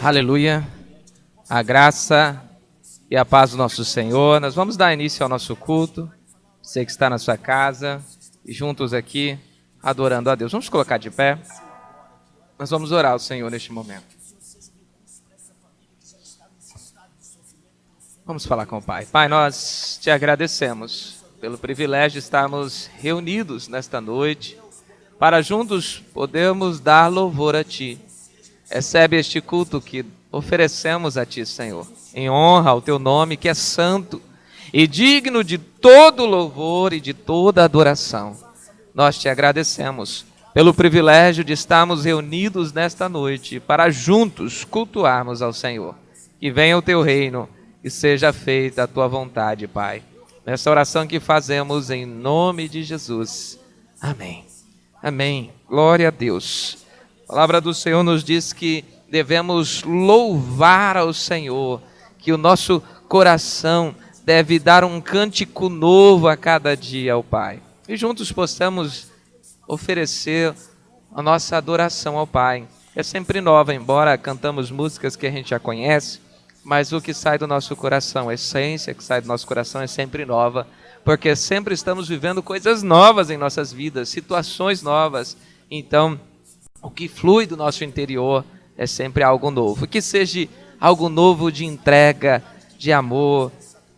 Aleluia, a graça e a paz do nosso Senhor. Nós vamos dar início ao nosso culto, você que está na sua casa e juntos aqui adorando a Deus. Vamos colocar de pé, nós vamos orar ao Senhor neste momento. Vamos falar com o Pai. Pai, nós te agradecemos pelo privilégio de estarmos reunidos nesta noite para juntos podermos dar louvor a Ti. Recebe este culto que oferecemos a Ti, Senhor, em honra ao Teu nome, que é santo e digno de todo louvor e de toda adoração. Nós Te agradecemos pelo privilégio de estarmos reunidos nesta noite para juntos cultuarmos ao Senhor. Que venha o Teu reino e seja feita a Tua vontade, Pai. Nessa oração que fazemos em nome de Jesus. Amém. Amém. Glória a Deus. A palavra do Senhor nos diz que devemos louvar ao Senhor, que o nosso coração deve dar um cântico novo a cada dia ao Pai. E juntos possamos oferecer a nossa adoração ao Pai. É sempre nova, embora cantamos músicas que a gente já conhece, mas o que sai do nosso coração, a essência que sai do nosso coração é sempre nova, porque sempre estamos vivendo coisas novas em nossas vidas, situações novas. Então, o que flui do nosso interior é sempre algo novo. Que seja algo novo de entrega, de amor,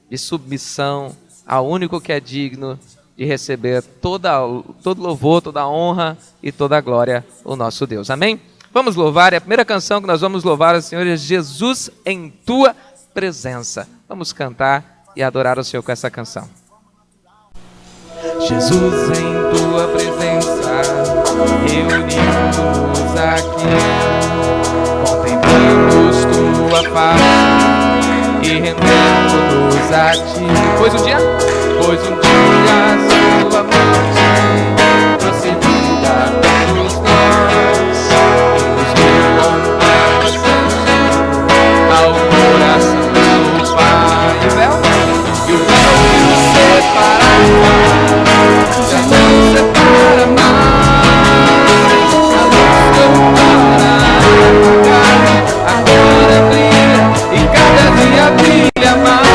de submissão ao único que é digno de receber todo louvor, toda honra e toda glória, o nosso Deus. Amém? Vamos louvar, e a primeira canção que nós vamos louvar ao Senhor é Jesus em Tua Presença. Vamos cantar e adorar o Senhor com essa canção. Jesus em Tua presença, reunidos aqui, contemplamos Tua face e rendemos-nos a Ti. Pois um dia Sua morte procedida todos nós, e nos deu comparação ao coração do Pai. E o véu que nos separava já não separa mais. A luz não para apagar, agora brilha e cada dia brilha mais.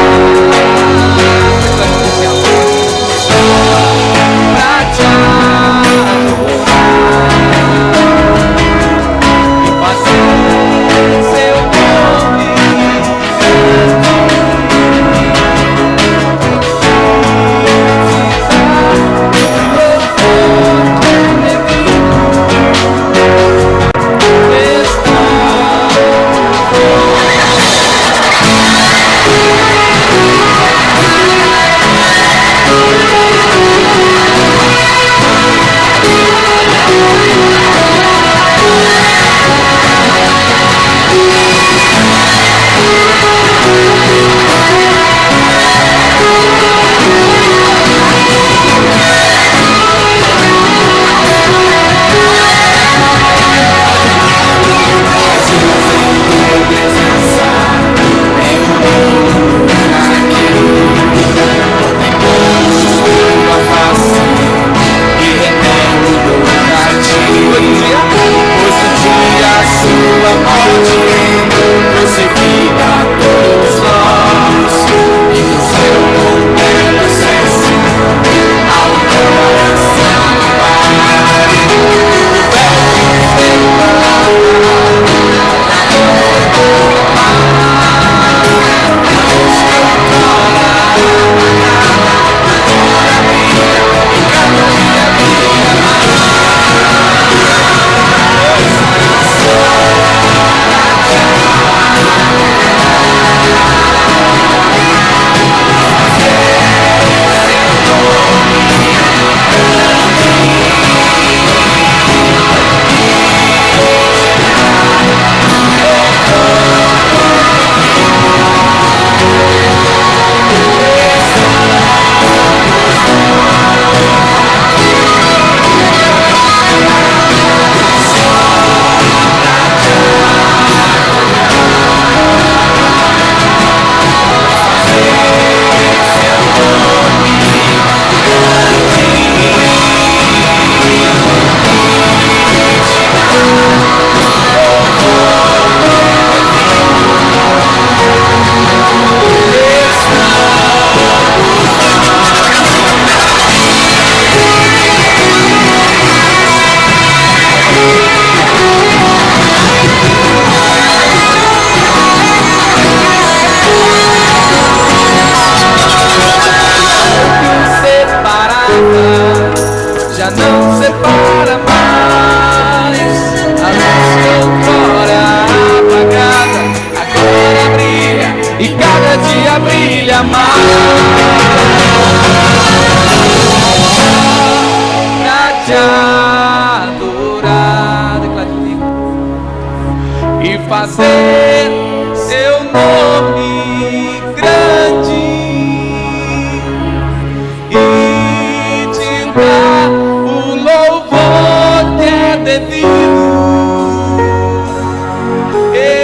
devido.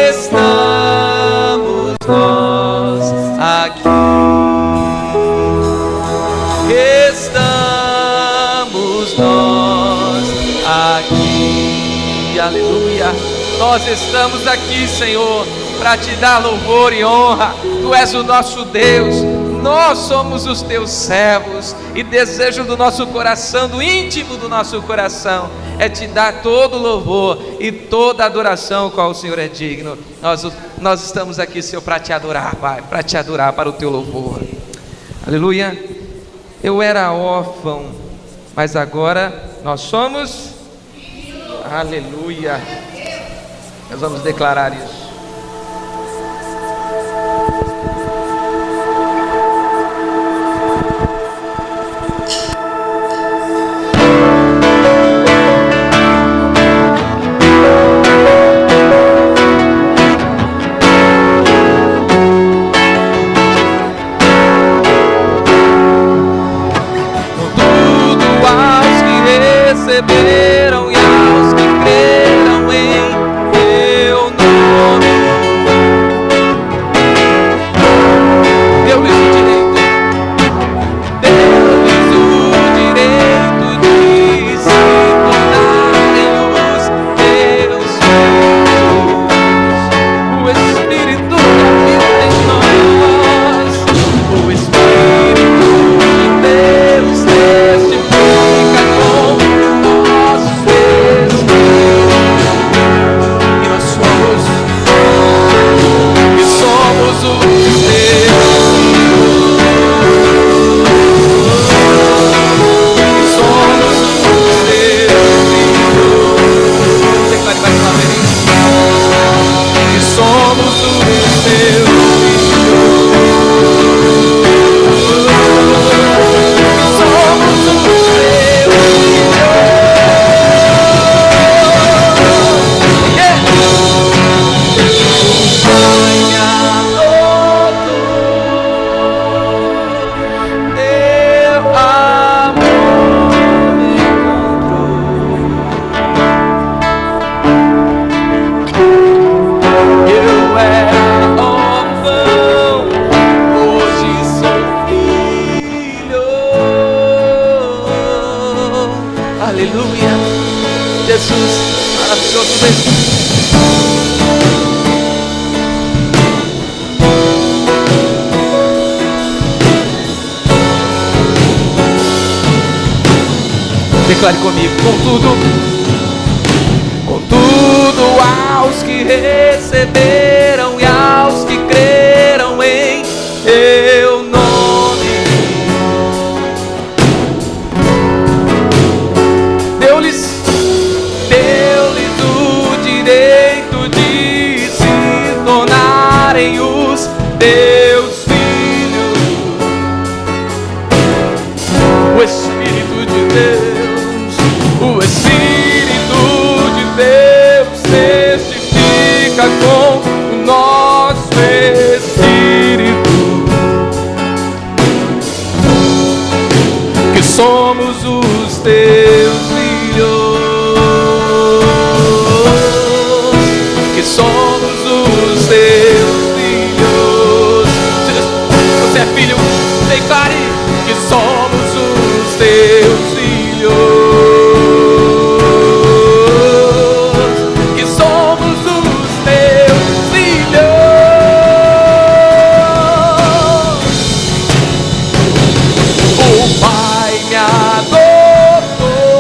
Estamos nós aqui. Estamos nós aqui. Aleluia. Nós estamos aqui, Senhor, para te dar louvor e honra. Tu és o nosso Deus, nós somos os teus servos, e desejo do nosso coração, do íntimo do nosso coração, é te dar todo louvor e toda adoração qual o Senhor é digno. Nós estamos aqui, Senhor, para te adorar, Pai, para te adorar, para o teu louvor. Aleluia. Eu era órfão, mas agora nós somos. Aleluia. Nós vamos declarar isso. Receberam e aos que creram em teu nome, deu-lhes o direito de se tornarem os teus filhos. O Espírito que habita em nós, o Espírito de Deus testifica com declare comigo. Contudo aos que receberam e aos que creram em teu nome, deu-lhes o direito de se tornarem os teus filhos. O Espírito de Deus, o Espírito de Deus testifica com o nosso espírito que somos os teus filhos, que somos os teus filhos. Se você é filho, declare que somos os teus filhos. O Pai me adotou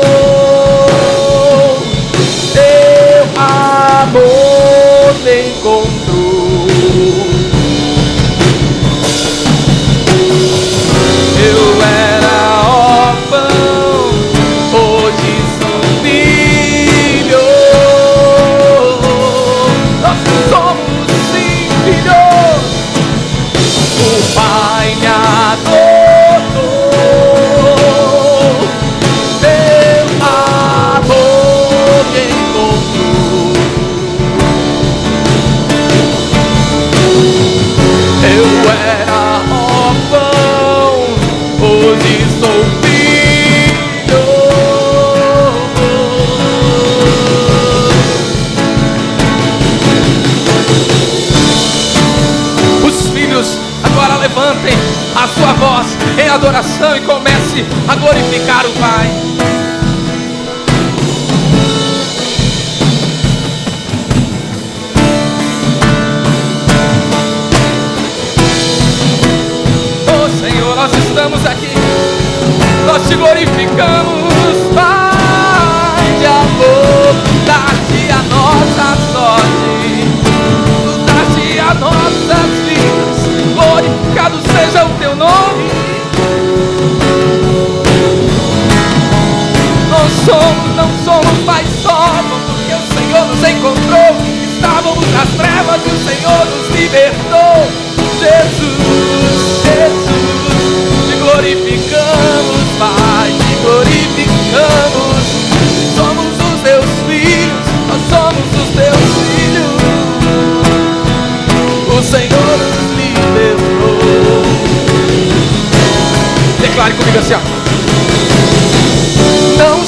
em adoração e comece a glorificar o Pai. Oh Senhor, nós estamos aqui, nós te glorificamos, Pai de amor. Dá-te a nossa sorte, tu dá-te a nossas vidas, glorificado seja o teu nome. Não somos mais órfãos, porque o Senhor nos encontrou. Estávamos nas trevas e o Senhor nos libertou. Jesus, Jesus, te glorificamos, Pai, te glorificamos. Somos os teus filhos, nós somos os teus filhos. O Senhor nos libertou. Declare comigo assim, ó. Não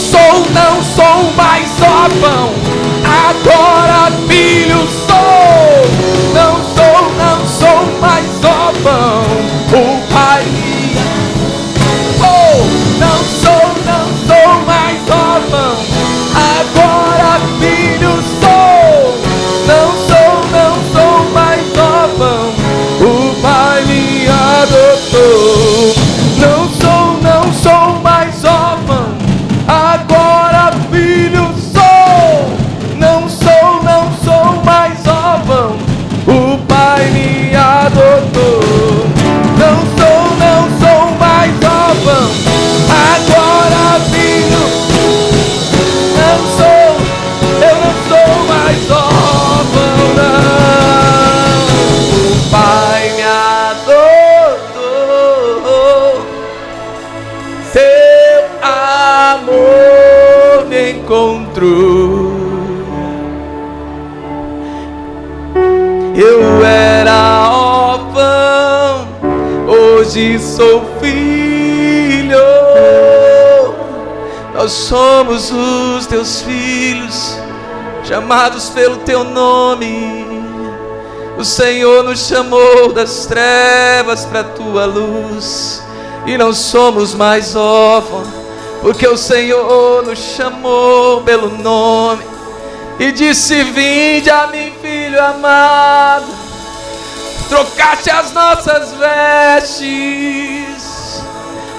sou mais órfão, agora filho sou. Não sou mais órfão, o Pai me amou. Não sou mais órfão, agora filho sou. Não sou mais órfão, o Pai me adotou. Não sou mais órfão, agora filho sou. Não sou mais órfão, o Pai me adotou. Não sou mais órfão, agora filho. Eu não sou mais órfão, não. O Pai me adotou. Seu amor me encontrou. Eu era órfão, hoje sou filho. Nós somos os teus filhos, chamados pelo teu nome. O Senhor nos chamou das trevas para a tua luz, e não somos mais órfãos, porque o Senhor nos chamou pelo nome e disse: vinde a mim, filho amado. Trocaste as nossas vestes,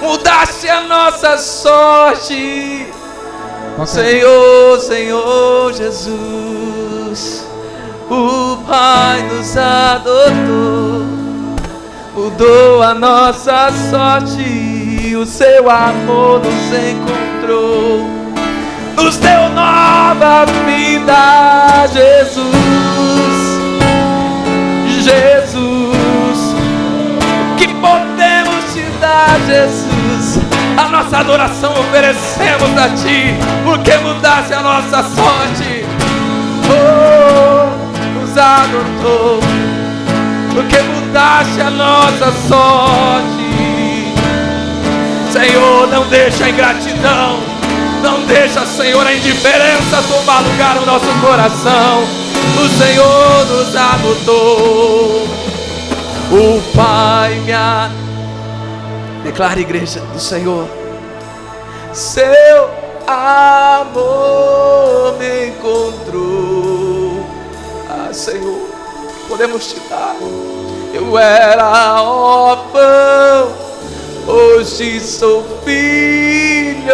mudaste a nossa sorte. Senhor, Senhor Jesus, o Pai nos adotou, mudou a nossa sorte, o seu amor nos encontrou, nos deu nova vida. Jesus, Jesus, o que podemos te dar, Jesus? A nossa adoração oferecemos a ti, porque mudaste a nossa sorte. Oh, nos adotou, porque mudaste a nossa sorte. Senhor, não deixa a ingratidão, não deixa, Senhor, a indiferença tomar lugar no nosso coração. O Senhor nos adotou, o Pai me adotou. Declara, igreja do Senhor: seu amor me encontrou. Ah, Senhor, podemos te dar. Eu era órfão, hoje sou filho.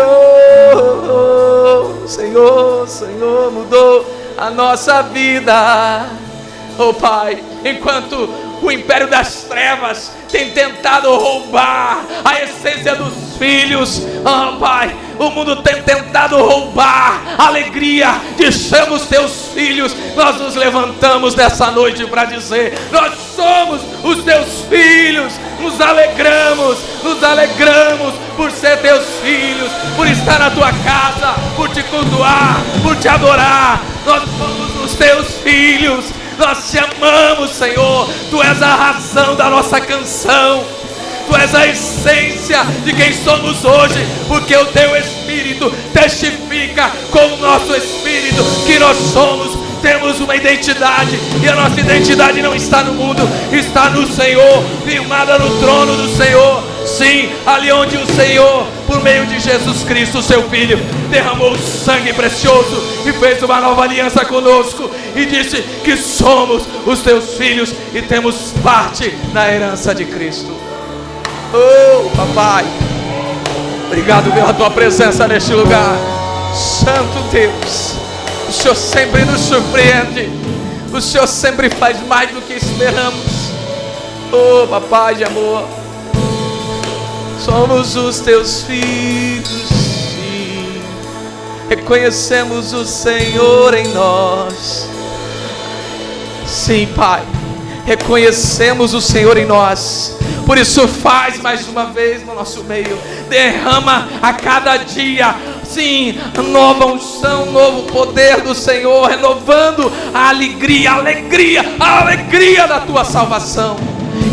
Senhor, Senhor, mudou a nossa vida. Oh Pai, enquanto o império das trevas tem tentado roubar a essência dos filhos, oh Pai, o mundo tem tentado roubar a alegria de sermos teus filhos. Nós nos levantamos nessa noite para dizer: nós somos os teus filhos. Nos alegramos por ser teus filhos, por estar na tua casa, por te cultuar, por te adorar. Nós somos os teus filhos. Nós te amamos, Senhor. Tu és a razão da nossa canção. Tu és a essência de quem somos hoje, porque o teu Espírito testifica com o nosso Espírito que nós somos temos uma identidade, e a nossa identidade não está no mundo, está no Senhor, firmada no trono do Senhor. Sim, ali onde o Senhor, por meio de Jesus Cristo, seu Filho, derramou sangue precioso e fez uma nova aliança conosco, e disse que somos os teus filhos e temos parte na herança de Cristo. Oh, papai, obrigado pela tua presença neste lugar. Santo Deus, o Senhor sempre nos surpreende, o Senhor sempre faz mais do que esperamos. Oh, papai de amor, somos os teus filhos, sim. Reconhecemos o Senhor em nós. Sim, Pai, reconhecemos o Senhor em nós. Por isso faz mais uma vez no nosso meio. Derrama a cada dia, sim, nova unção, novo poder do Senhor, renovando a alegria da tua salvação.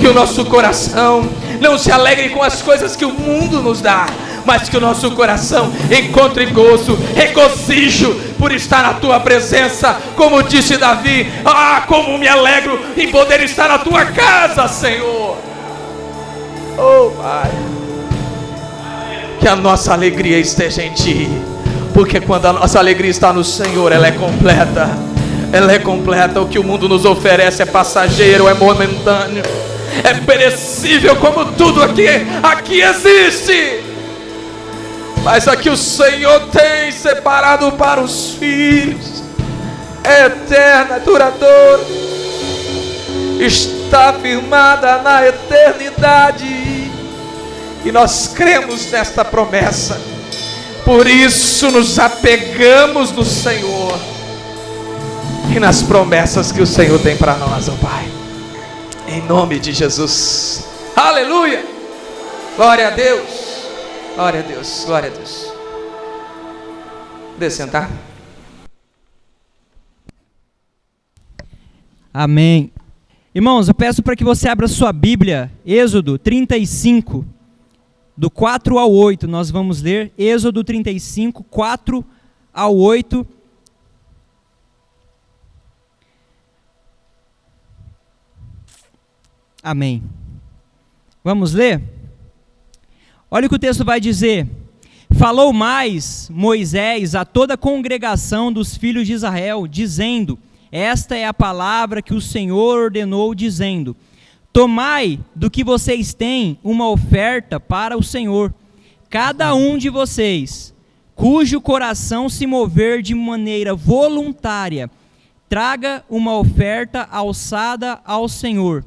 Que o nosso coração não se alegre com as coisas que o mundo nos dá, mas que o nosso coração encontre gozo, regozijo por estar na tua presença. Como disse Davi: ah, como me alegro em poder estar na tua casa, Senhor. Oh, Pai, que a nossa alegria esteja em Ti, porque quando a nossa alegria está no Senhor, ela é completa. Ela é completa. O que o mundo nos oferece é passageiro, é momentâneo, é perecível, como tudo aqui existe. Mas aqui o Senhor tem separado para os filhos, é eterna, é duradoura, está firmada na eternidade. E nós cremos nesta promessa. Por isso nos apegamos no Senhor e nas promessas que o Senhor tem para nós, ó Pai. Em nome de Jesus. Aleluia. Glória a Deus. Glória a Deus. Glória a Deus. Deixa eu sentar. Amém. Irmãos, eu peço para que você abra sua Bíblia, Êxodo 35, do 4 ao 8. Nós vamos ler Êxodo 35, 4 ao 8. Amém. Vamos ler? Olha o que o texto vai dizer. Falou mais Moisés a toda a congregação dos filhos de Israel, dizendo: esta é a palavra que o Senhor ordenou, dizendo: tomai do que vocês têm uma oferta para o Senhor, cada um de vocês, cujo coração se mover de maneira voluntária, traga uma oferta alçada ao Senhor: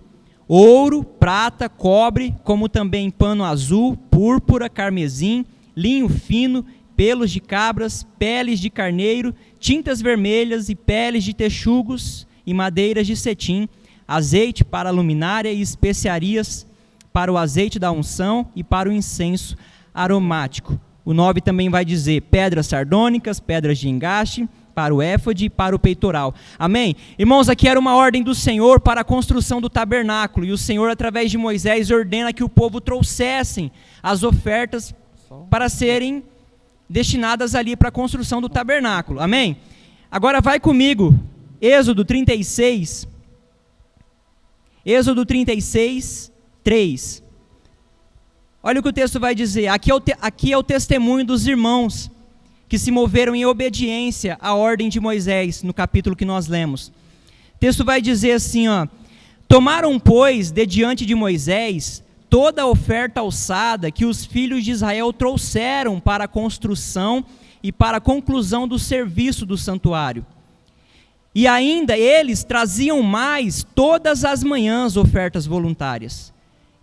ouro, prata, cobre, como também pano azul, púrpura, carmesim, linho fino, pelos de cabras, peles de carneiro, tintas vermelhas e peles de texugos e madeiras de cetim, azeite para a luminária e especiarias para o azeite da unção e para o incenso aromático. O 9 também vai dizer pedras sardônicas, pedras de engaste, para o éfode e para o peitoral. Amém? Irmãos, aqui era uma ordem do Senhor para a construção do tabernáculo, e o Senhor, através de Moisés, ordena que o povo trouxessem as ofertas para serem destinadas ali para a construção do tabernáculo. Amém? Agora vai comigo, Êxodo 36, Êxodo 36, 3. Olha o que o texto vai dizer. Aqui é o testemunho dos irmãos que se moveram em obediência à ordem de Moisés, no capítulo que nós lemos. O texto vai dizer assim, ó: tomaram, pois, de diante de Moisés toda a oferta alçada que os filhos de Israel trouxeram para a construção e para a conclusão do serviço do santuário. E ainda eles traziam mais todas as manhãs ofertas voluntárias.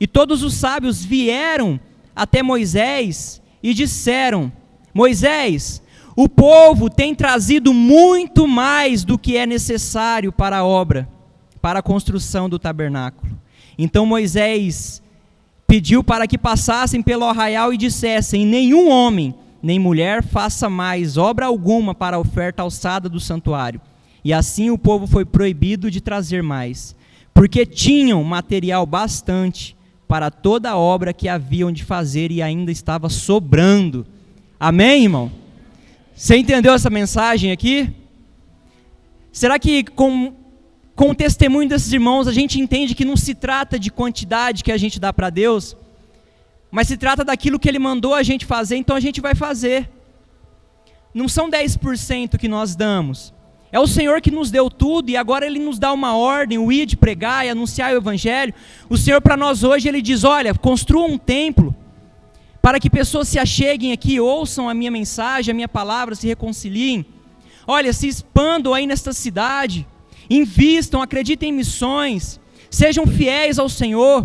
E todos os sábios vieram até Moisés e disseram: Moisés, o povo tem trazido muito mais do que é necessário para a obra, para a construção do tabernáculo. Então Moisés pediu para que passassem pelo arraial e dissessem: nenhum homem, nem mulher faça mais obra alguma para a oferta alçada do santuário. E assim o povo foi proibido de trazer mais, porque tinham material bastante para toda a obra que haviam de fazer e ainda estava sobrando. Amém, irmão? Você entendeu essa mensagem aqui? Será que com o testemunho desses irmãos a gente entende que não se trata de quantidade que a gente dá para Deus, mas se trata daquilo que Ele mandou a gente fazer, então a gente vai fazer. Não são 10% que nós damos. É o Senhor que nos deu tudo e agora Ele nos dá uma ordem, o ir de pregar e anunciar o Evangelho. O Senhor para nós hoje, Ele diz, olha, construa um templo para que pessoas se acheguem aqui, ouçam a minha mensagem, a minha palavra, se reconciliem. Olha, se expandam aí nesta cidade, invistam, acreditem em missões, sejam fiéis ao Senhor,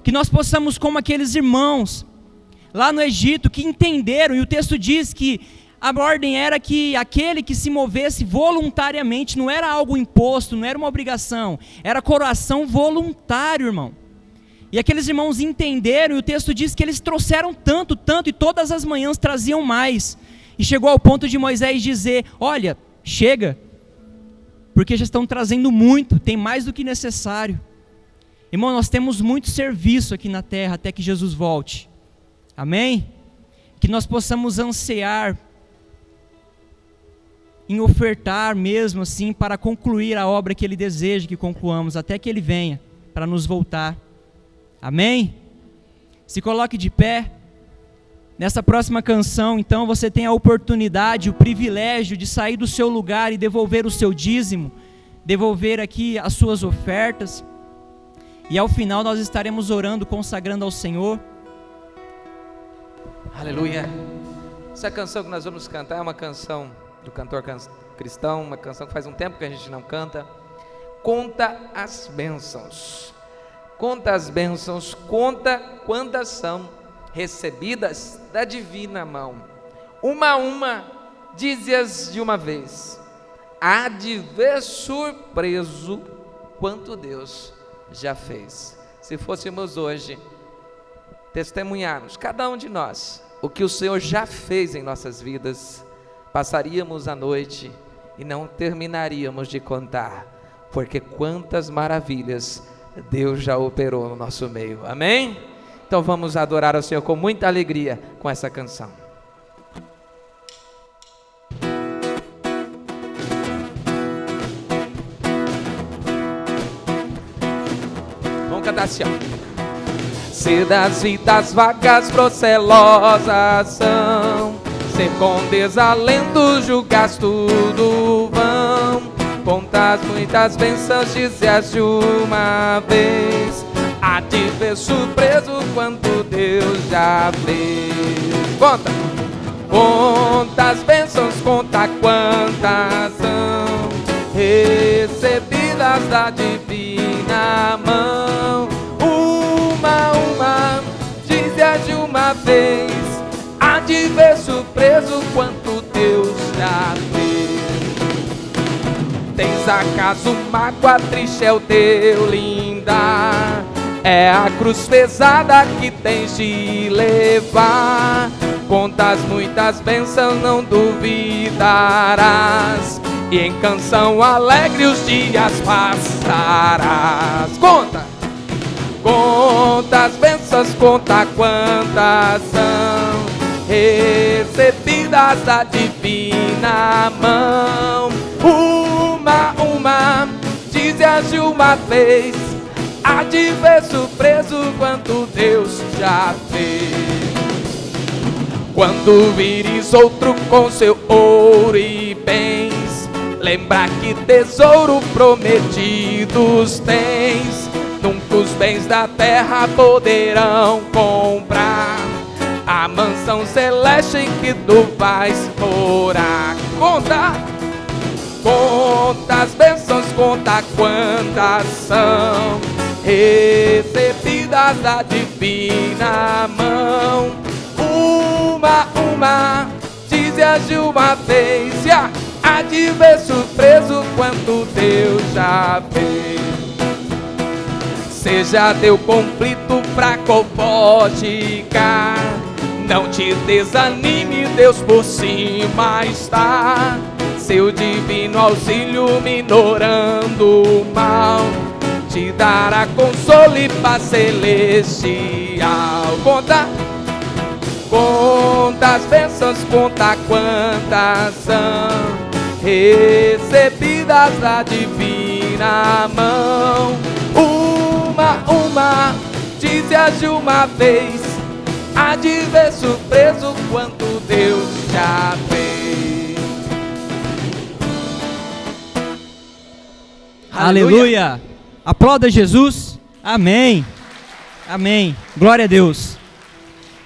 que nós possamos, como aqueles irmãos lá no Egito, que entenderam, e o texto diz que a ordem era que aquele que se movesse voluntariamente, não era algo imposto, não era uma obrigação, era coração voluntário, irmão. E aqueles irmãos entenderam, e o texto diz que eles trouxeram tanto, e todas as manhãs traziam mais. E chegou ao ponto de Moisés dizer, olha, chega, porque já estão trazendo muito, tem mais do que necessário. Irmão, nós temos muito serviço aqui na terra até que Jesus volte. Amém? Que nós possamos ansiar em ofertar mesmo assim para concluir a obra que Ele deseja que concluamos, até que Ele venha para nos voltar. Amém? Se coloque de pé. Nessa próxima canção, então, você tem a oportunidade, o privilégio de sair do seu lugar e devolver o seu dízimo, devolver aqui as suas ofertas. E ao final nós estaremos orando, consagrando ao Senhor. Aleluia. Essa canção que nós vamos cantar é uma canção do cantor cristão, uma canção que faz um tempo que a gente não canta. Conta as bênçãos. Conta as bênçãos, conta quantas são recebidas da divina mão. Uma a uma, dize-as de uma vez. Há de ver surpreso quanto Deus já fez. Se fôssemos hoje testemunharmos, cada um de nós, o que o Senhor já fez em nossas vidas, passaríamos a noite e não terminaríamos de contar, porque quantas maravilhas Deus já operou no nosso meio. Amém? Então vamos adorar ao Senhor com muita alegria com essa canção. Vamos cantar assim, ó. Se das vidas vagas procelosas são, se com desalento julgas tudo vão, contas muitas bênçãos, dize-as de uma vez. Há de ver surpreso quanto Deus já fez. Conta! Conta as bênçãos, conta quantas são recebidas da divina mão. Uma, dize-as de uma vez. Há de ver surpreso quanto Deus já fez. Tens acaso mágoa, triste é o teu lindar, é a cruz pesada que tens de levar. Contas muitas bênçãos, não duvidarás, e em canção alegre os dias passarás. Conta! Conta as bênçãos, conta quantas são recebidas da divina mão. Uma, dize-as de uma vez. Há de ver surpreso quanto Deus já fez. Quando vires outro com seu ouro e bens, lembra que tesouro prometidos tens. Nunca os bens da terra poderão comprar a mansão celeste em que tu vais morar. Conta! Conta as bênçãos, conta quantas são recebidas da divina mão. Uma, dize-as de uma vez. Há de ver surpreso quanto Deus já fez. Seja teu conflito fraco ou pode cair, não te desanime, Deus por cima está. Seu divino auxílio minorando o mal, te dará consolo e paz celestial. Conta! Conta as bênçãos, conta quantas são recebidas da divina mão. Uma dizia-se uma vez, há de ver surpreso quanto Deus já fez. Aleluia! Aplauda Jesus. Amém. Amém. Glória a Deus.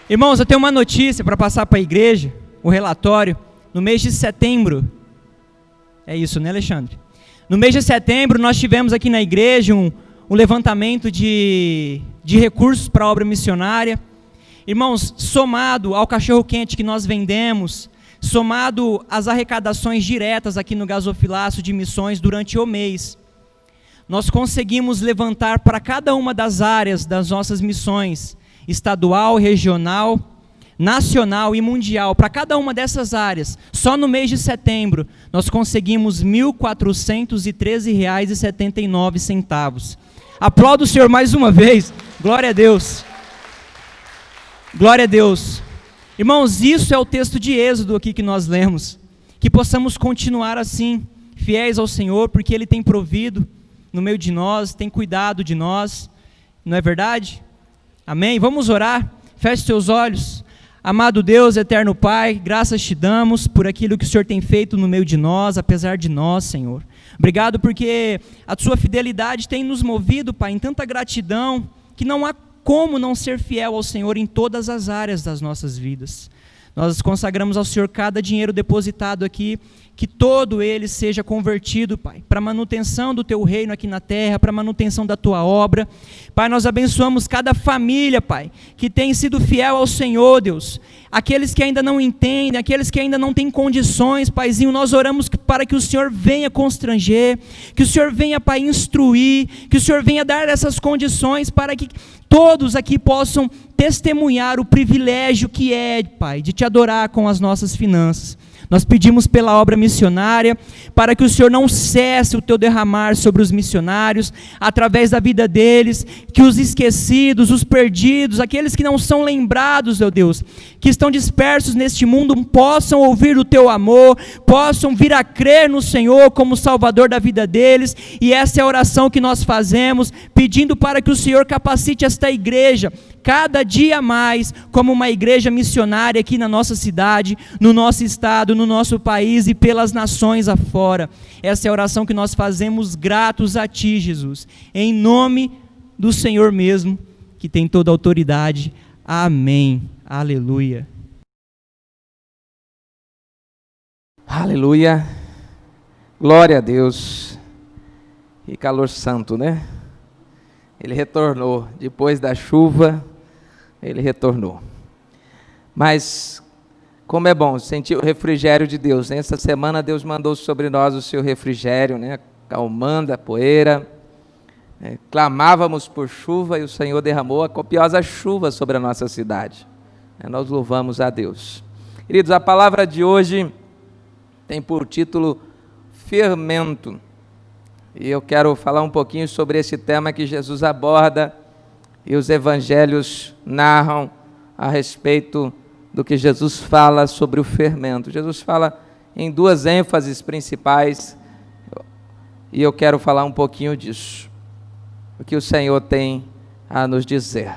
Irmãos, eu tenho uma notícia para passar para a igreja, o relatório. No mês de setembro, é isso, né, Alexandre? No mês de setembro, nós tivemos aqui na igreja um levantamento de recursos para a obra missionária. Irmãos, somado ao cachorro-quente que nós vendemos, somado às arrecadações diretas aqui no Gasofilaço de Missões durante o mês, nós conseguimos levantar para cada uma das áreas das nossas missões, estadual, regional, nacional e mundial, para cada uma dessas áreas, só no mês de setembro, nós conseguimos R$ 1.413,79. Aplaudo o Senhor mais uma vez, glória a Deus. Glória a Deus. Irmãos, isso é o texto de Êxodo aqui que nós lemos, que possamos continuar assim, fiéis ao Senhor, porque Ele tem provido no meio de nós, tem cuidado de nós, não é verdade? Amém? Vamos orar, feche seus olhos. Amado Deus, eterno Pai, graças te damos por aquilo que o Senhor tem feito no meio de nós, apesar de nós, Senhor. Obrigado porque a sua fidelidade tem nos movido, Pai, em tanta gratidão, que não há como não ser fiel ao Senhor em todas as áreas das nossas vidas. Nós consagramos ao Senhor cada dinheiro depositado aqui, que todo ele seja convertido, Pai, para a manutenção do Teu reino aqui na terra, para a manutenção da Tua obra. Pai, nós abençoamos cada família, Pai, que tem sido fiel ao Senhor, Deus. Aqueles que ainda não entendem, aqueles que ainda não têm condições, Paizinho, nós oramos para que o Senhor venha constranger, que o Senhor venha, Pai, instruir, que o Senhor venha dar essas condições para que todos aqui possam testemunhar o privilégio que é, Pai, de Te adorar com as nossas finanças. Nós pedimos pela obra missionária, para que o Senhor não cesse o Teu derramar sobre os missionários, através da vida deles, que os esquecidos, os perdidos, aqueles que não são lembrados, meu Deus, que estão dispersos neste mundo, possam ouvir o Teu amor, possam vir a crer no Senhor como Salvador da vida deles, e essa é a oração que nós fazemos, pedindo para que o Senhor capacite esta igreja, cada dia mais, como uma igreja missionária aqui na nossa cidade, no nosso estado, no nosso país e pelas nações afora. Essa é a oração que nós fazemos gratos a Ti, Jesus, em nome do Senhor mesmo, que tem toda a autoridade. Amém. Aleluia. Aleluia. Glória a Deus. E calor santo, né? Ele retornou depois da chuva. Ele retornou. Mas, como é bom sentir o refrigério de Deus, né? Essa semana Deus mandou sobre nós o seu refrigério, né? Calmando a poeira. Clamávamos por chuva e o Senhor derramou a copiosa chuva sobre a nossa cidade. Nós louvamos a Deus. Queridos, a palavra de hoje tem por título fermento. E eu quero falar um pouquinho sobre esse tema que Jesus aborda e os evangelhos narram a respeito do que Jesus fala sobre o fermento. Jesus fala em duas ênfases principais e eu quero falar um pouquinho disso, o que o Senhor tem a nos dizer.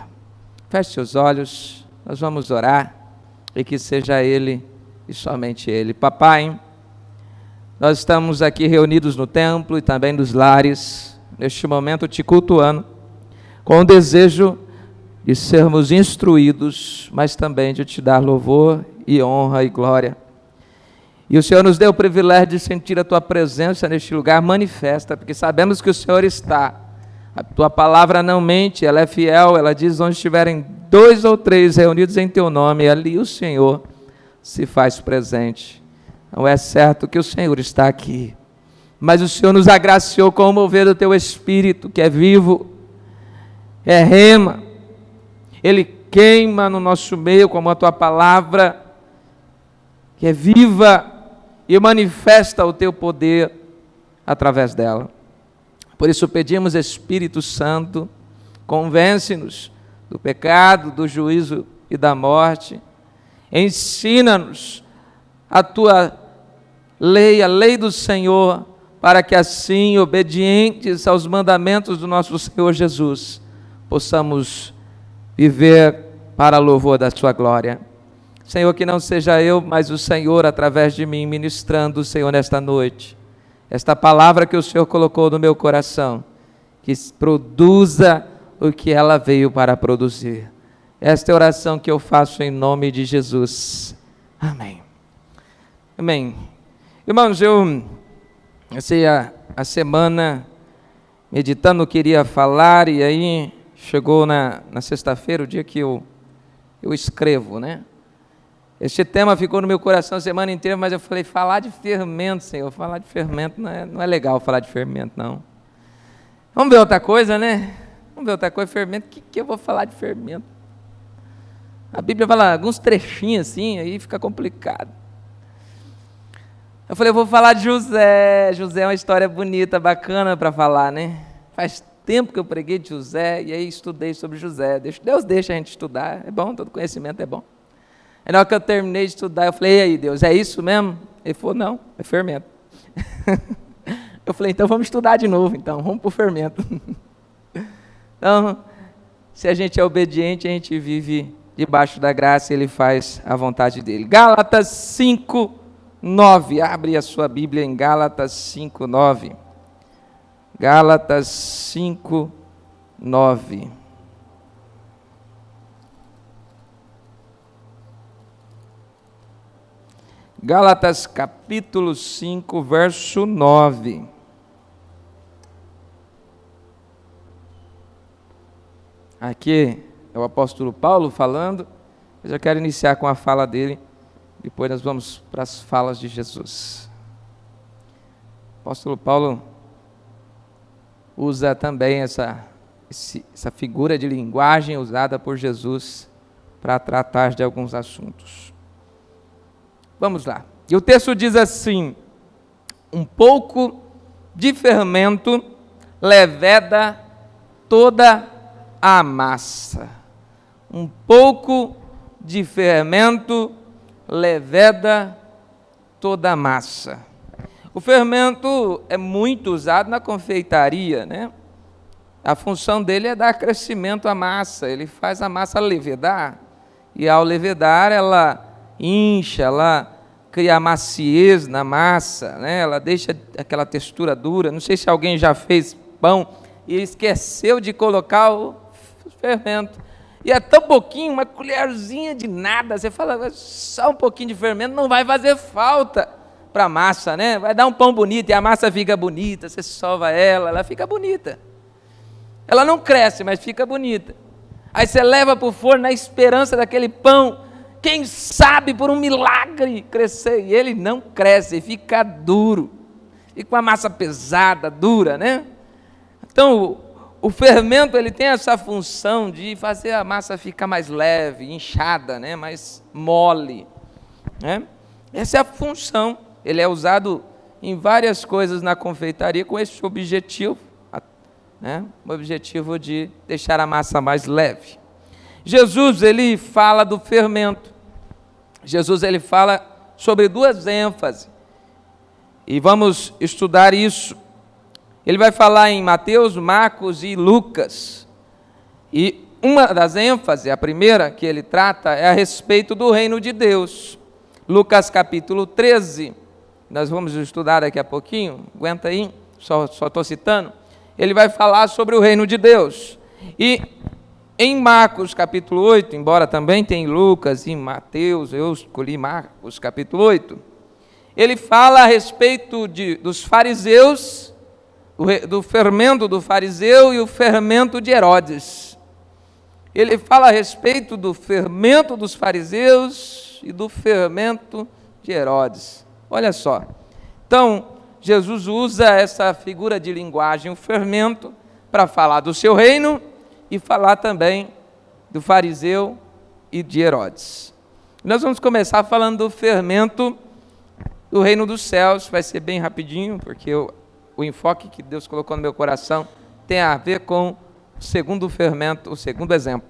Feche seus olhos, nós vamos orar e que seja Ele e somente Ele. Papai, nós estamos aqui reunidos no templo e também nos lares, neste momento te cultuando, com o desejo de sermos instruídos, mas também de Te dar louvor e honra e glória. E o Senhor nos deu o privilégio de sentir a Tua presença neste lugar manifesta, porque sabemos que o Senhor está. A Tua palavra não mente, ela é fiel, ela diz: onde estiverem 2 ou 3 reunidos em Teu nome, ali o Senhor se faz presente. Não é certo que o Senhor está aqui, mas o Senhor nos agraciou com o mover do Teu Espírito, que é vivo, é rema, Ele queima no nosso meio como a Tua palavra, que é viva e manifesta o Teu poder através dela. Por isso pedimos, Espírito Santo, convence-nos do pecado, do juízo e da morte, ensina-nos a Tua leia a lei do Senhor, para que assim, obedientes aos mandamentos do nosso Senhor Jesus, possamos viver para louvor da sua glória. Senhor, que não seja eu, mas o Senhor, através de mim, ministrando, Senhor, nesta noite, esta palavra que o Senhor colocou no meu coração, que produza o que ela veio para produzir. Esta é a oração que eu faço em nome de Jesus. Amém. Amém. Irmãos, eu passei a semana meditando o que iria falar, e aí chegou na sexta-feira, o dia que eu escrevo, né? Este tema ficou no meu coração a semana inteira, mas eu falei, falar de fermento, Senhor, falar de fermento não é legal falar de fermento, não. Vamos ver outra coisa, né? Vamos ver outra coisa, fermento, o que eu vou falar de fermento? A Bíblia fala alguns trechinhos assim, aí fica complicado. Eu falei, eu vou falar de José. José é uma história bonita, bacana para falar, né? Faz tempo que eu preguei de José, e aí estudei sobre José. Deus deixa a gente estudar, é bom, todo conhecimento é bom. Aí na hora que eu terminei de estudar, eu falei, e aí Deus, é isso mesmo? Ele falou, não, é fermento. Eu falei, então vamos estudar de novo, então, vamos para o fermento. Então, se a gente é obediente, a gente vive debaixo da graça e Ele faz a vontade dEle. Gálatas 5:9, abre a sua Bíblia em Gálatas 5:9. Gálatas 5:9. Gálatas capítulo 5, verso 9. Aqui é o apóstolo Paulo falando. Eu já quero iniciar com a fala dele, depois nós vamos para as falas de Jesus. O apóstolo Paulo usa também essa figura de linguagem usada por Jesus para tratar de alguns assuntos. Vamos lá. E o texto diz assim: um pouco de fermento leveda toda a massa. Um pouco de fermento leveda toda a massa. O fermento é muito usado na confeitaria, né? A função dele é dar crescimento à massa, ele faz a massa levedar, e ao levedar ela incha, ela cria maciez na massa, né? Ela deixa aquela textura dura. Não sei se alguém já fez pão e esqueceu de colocar o fermento. E é tão pouquinho, uma colherzinha de nada. Você fala, só um pouquinho de fermento não vai fazer falta para a massa, né? Vai dar um pão bonito e a massa fica bonita. Você sova ela fica bonita. Ela não cresce, mas fica bonita. Aí você leva para o forno na esperança daquele pão, quem sabe por um milagre crescer, e ele não cresce, fica duro, fica uma massa pesada, dura, né? Então, o fermento ele tem essa função de fazer a massa ficar mais leve, inchada, né? Mais mole, né? Essa é a função, ele é usado em várias coisas na confeitaria com esse objetivo, né? O objetivo de deixar a massa mais leve. Jesus, ele fala do fermento. Jesus, ele fala sobre duas ênfases, e vamos estudar isso. Ele vai falar em Mateus, Marcos e Lucas, e uma das ênfases, a primeira que ele trata, é a respeito do reino de Deus. Lucas capítulo 13, nós vamos estudar daqui a pouquinho, aguenta aí, só estou citando. Ele vai falar sobre o reino de Deus, e em Marcos capítulo 8, embora também tem em Lucas e em Mateus, eu escolhi Marcos capítulo 8, ele fala a respeito dos fariseus, do fermento do fariseu e o fermento de Herodes. Ele fala a respeito do fermento dos fariseus e do fermento de Herodes. Olha só, então Jesus usa essa figura de linguagem, o fermento, para falar do seu reino e falar também do fariseu e de Herodes. Nós vamos começar falando do fermento do reino dos céus. Vai ser bem rapidinho, porque o enfoque que Deus colocou no meu coração tem a ver com o segundo fermento, o segundo exemplo.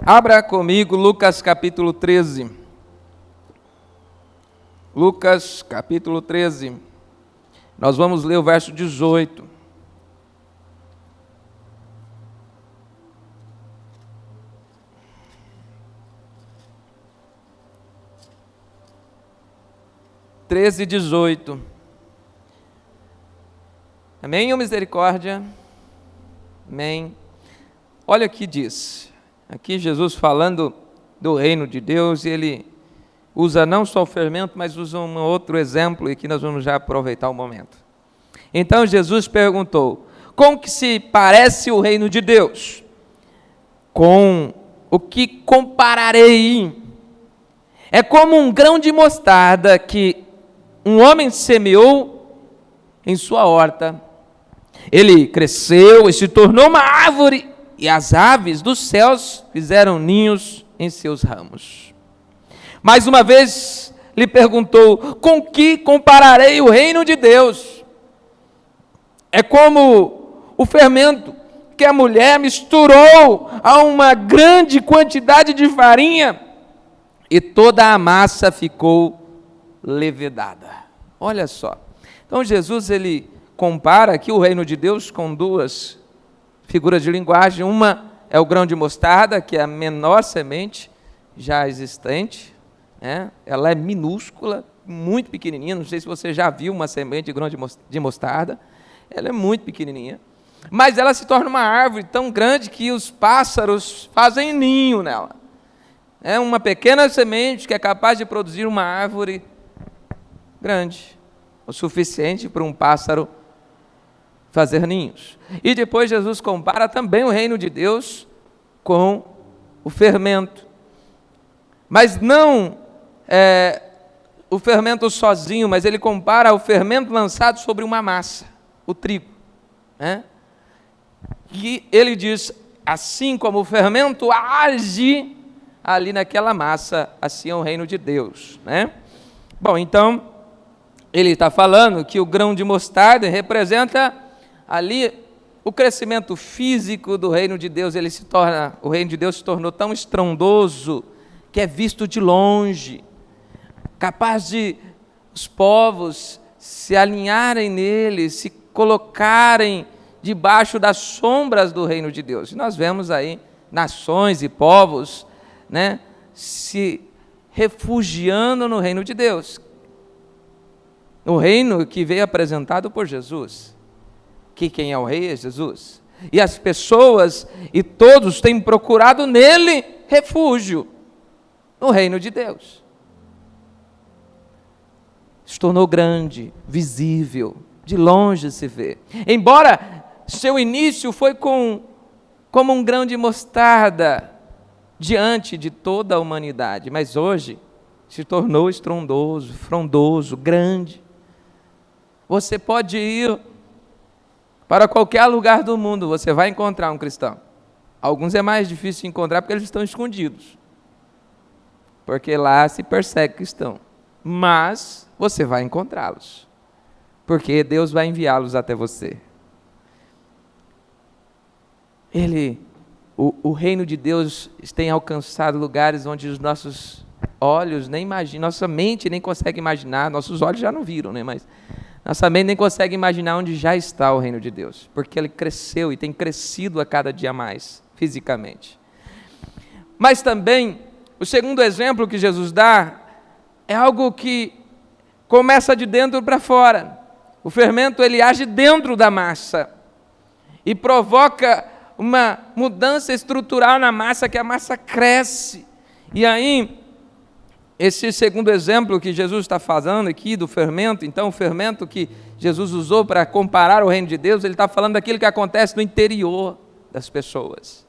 Abra comigo Lucas capítulo 13. Lucas capítulo 13. Nós vamos ler o verso 18. Treze, 18. Amém ou misericórdia? Amém. Olha o que diz. Aqui Jesus falando do reino de Deus, e ele usa não só o fermento, mas usa um outro exemplo, e aqui nós vamos já aproveitar o momento. Então Jesus perguntou: com que se parece o reino de Deus? Com o que compararei? É como um grão de mostarda que um homem semeou em sua horta. Ele cresceu e se tornou uma árvore, e as aves dos céus fizeram ninhos em seus ramos. Mais uma vez lhe perguntou: com que compararei o reino de Deus? É como o fermento que a mulher misturou a uma grande quantidade de farinha, e toda a massa ficou levedada. Olha só. Então Jesus ele compara aqui o reino de Deus com duas figuras de linguagem. Uma é o grão de mostarda, que é a menor semente já existente, né? Ela é minúscula, muito pequenininha. Não sei se você já viu uma semente de grão de mostarda. Ela é muito pequenininha, mas ela se torna uma árvore tão grande que os pássaros fazem ninho nela. É uma pequena semente que é capaz de produzir uma árvore grande, o suficiente para um pássaro fazer ninhos. E depois Jesus compara também o reino de Deus com o fermento. Mas não o fermento sozinho, mas ele compara o fermento lançado sobre uma massa, o trigo, né? E ele diz: assim como o fermento age ali naquela massa, assim é o reino de Deus, né? Bom, então ele está falando que o grão de mostarda representa ali o crescimento físico do reino de Deus. O reino de Deus se tornou tão estrondoso que é visto de longe, capaz de os povos se alinharem nele, se colocarem debaixo das sombras do reino de Deus. E nós vemos aí nações e povos, né, se refugiando no reino de Deus. O reino que veio apresentado por Jesus, que quem é o rei é Jesus. E as pessoas e todos têm procurado nele refúgio, no reino de Deus. Se tornou grande, visível, de longe se vê. Embora seu início foi como um grão de mostarda diante de toda a humanidade, mas hoje se tornou estrondoso, frondoso, grande. Você pode ir para qualquer lugar do mundo, você vai encontrar um cristão. Alguns é mais difícil de encontrar porque eles estão escondidos, porque lá se persegue cristão. Mas você vai encontrá-los, porque Deus vai enviá-los até você. O reino de Deus tem alcançado lugares onde os nossos olhos nem imaginam, nossa mente nem consegue imaginar, nossos olhos já não viram, né? Mas nossa mente nem consegue imaginar onde já está o reino de Deus, porque ele cresceu e tem crescido a cada dia mais, fisicamente. Mas também, o segundo exemplo que Jesus dá é algo que começa de dentro para fora. O fermento, ele age dentro da massa e provoca uma mudança estrutural na massa, que a massa cresce. E aí, esse segundo exemplo que Jesus está falando aqui do fermento, então o fermento que Jesus usou para comparar o reino de Deus, ele está falando daquilo que acontece no interior das pessoas.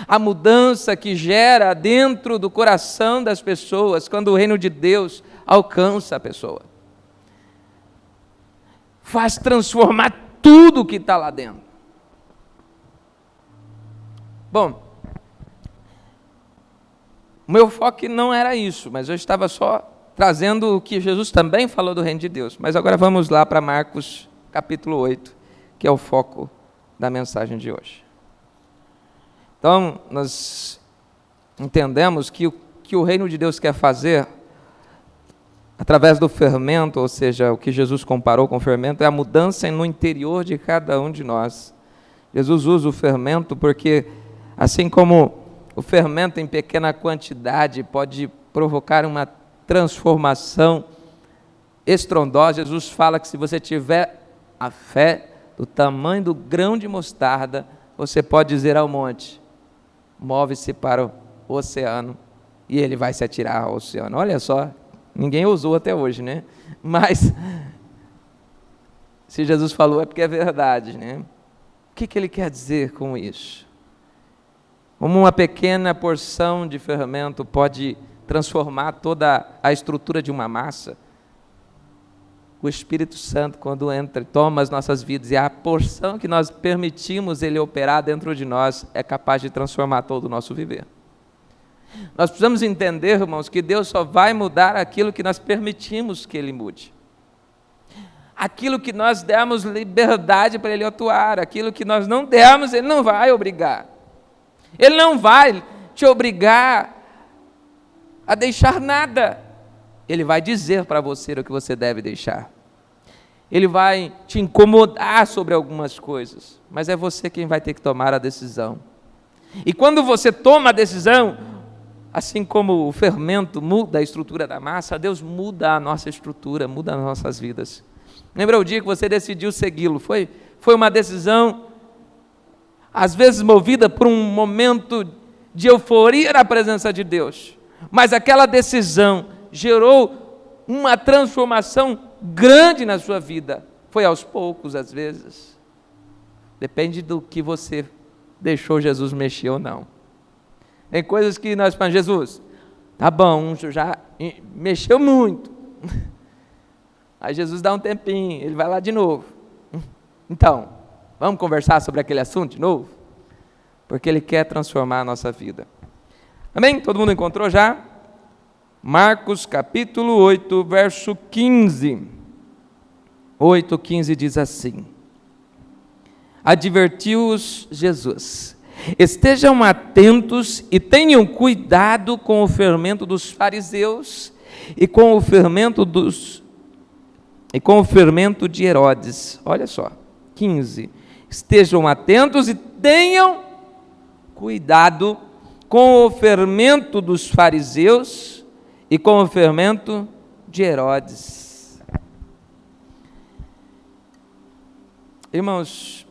A mudança que gera dentro do coração das pessoas quando o reino de Deus alcança a pessoa. Faz transformar tudo que está lá dentro. Bom, o meu foco não era isso, mas eu estava só trazendo o que Jesus também falou do reino de Deus. Mas agora vamos lá para Marcos capítulo 8, que é o foco da mensagem de hoje. Então, nós entendemos que o reino de Deus quer fazer, através do fermento, ou seja, o que Jesus comparou com o fermento, é a mudança no interior de cada um de nós. Jesus usa o fermento porque, assim como o fermento em pequena quantidade pode provocar uma transformação estrondosa, Jesus fala que se você tiver a fé do tamanho do grão de mostarda, você pode dizer ao monte: move-se para o oceano, e ele vai se atirar ao oceano. Olha só, ninguém usou até hoje, né? Mas se Jesus falou é porque é verdade, né? O que ele quer dizer com isso? Como uma pequena porção de fermento pode transformar toda a estrutura de uma massa, o Espírito Santo, quando entra e toma as nossas vidas, e a porção que nós permitimos ele operar dentro de nós, é capaz de transformar todo o nosso viver. Nós precisamos entender, irmãos, que Deus só vai mudar aquilo que nós permitimos que Ele mude. Aquilo que nós demos liberdade para Ele atuar, aquilo que nós não demos, Ele não vai obrigar. Ele não vai te obrigar a deixar nada. Ele vai dizer para você o que você deve deixar. Ele vai te incomodar sobre algumas coisas, mas é você quem vai ter que tomar a decisão. E quando você toma a decisão, assim como o fermento muda a estrutura da massa, Deus muda a nossa estrutura, muda as nossas vidas. Lembra o dia que você decidiu segui-lo? Foi uma decisão, às vezes movida por um momento de euforia na presença de Deus, mas aquela decisão gerou uma transformação grande na sua vida. Foi aos poucos, às vezes. Depende do que você deixou Jesus mexer ou não. Tem coisas que nós falamos: Jesus, tá bom, já mexeu muito. Aí Jesus dá um tempinho, ele vai lá de novo. Então, vamos conversar sobre aquele assunto de novo? Porque ele quer transformar a nossa vida. Amém? Todo mundo encontrou já? Marcos capítulo 8, verso 15. 8:15 diz assim: advertiu-os Jesus: estejam atentos e tenham cuidado com o fermento dos fariseus e com o fermento de Herodes. Olha só, 15. Estejam atentos e tenham cuidado com o fermento dos fariseus e com o fermento de Herodes. Irmãos,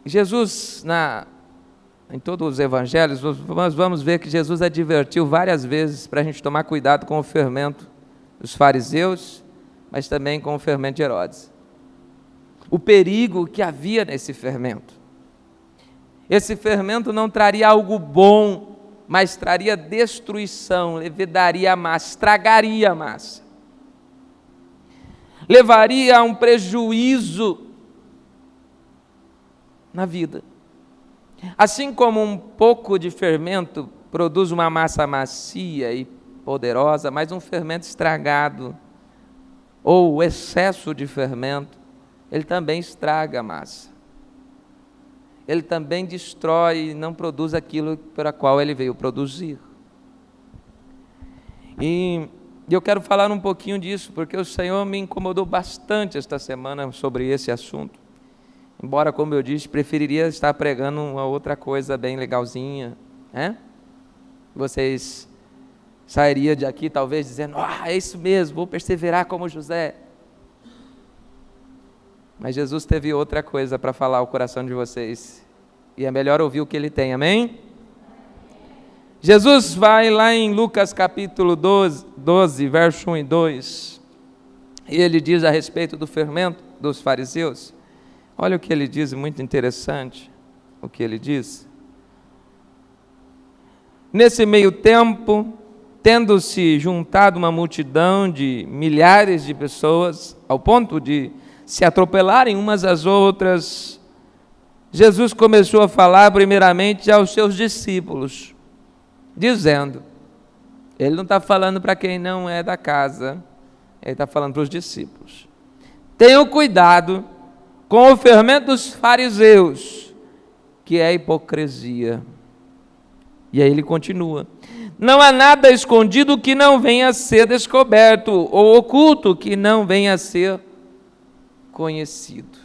Jesus, em todos os evangelhos, nós vamos ver que Jesus advertiu várias vezes para a gente tomar cuidado com o fermento dos fariseus, mas também com o fermento de Herodes. O perigo que havia nesse fermento. Esse fermento não traria algo bom, mas traria destruição, levedaria a massa, estragaria a massa. Levaria a um prejuízo na vida. Assim como um pouco de fermento produz uma massa macia e poderosa, mas um fermento estragado, ou o excesso de fermento, ele também estraga a massa. Ele também destrói e não produz aquilo para qual ele veio produzir. E eu quero falar um pouquinho disso, porque o Senhor me incomodou bastante esta semana sobre esse assunto. Embora, como eu disse, preferiria estar pregando uma outra coisa bem legalzinha, né? Vocês sairiam de aqui talvez dizendo: é isso mesmo, vou perseverar como José. Mas Jesus teve outra coisa para falar ao coração de vocês, e é melhor ouvir o que ele tem, amém? Jesus vai lá em Lucas capítulo 12, verso 1 e 2, e ele diz a respeito do fermento dos fariseus. Olha o que ele diz, muito interessante o que ele diz. Nesse meio tempo, tendo-se juntado uma multidão de milhares de pessoas, ao ponto de se atropelarem umas às outras, Jesus começou a falar primeiramente aos seus discípulos, dizendo, ele não está falando para quem não é da casa, ele está falando para os discípulos: tenham cuidado com o fermento dos fariseus, que é a hipocrisia. E aí ele continua: não há nada escondido que não venha a ser descoberto, ou oculto que não venha a ser conhecido.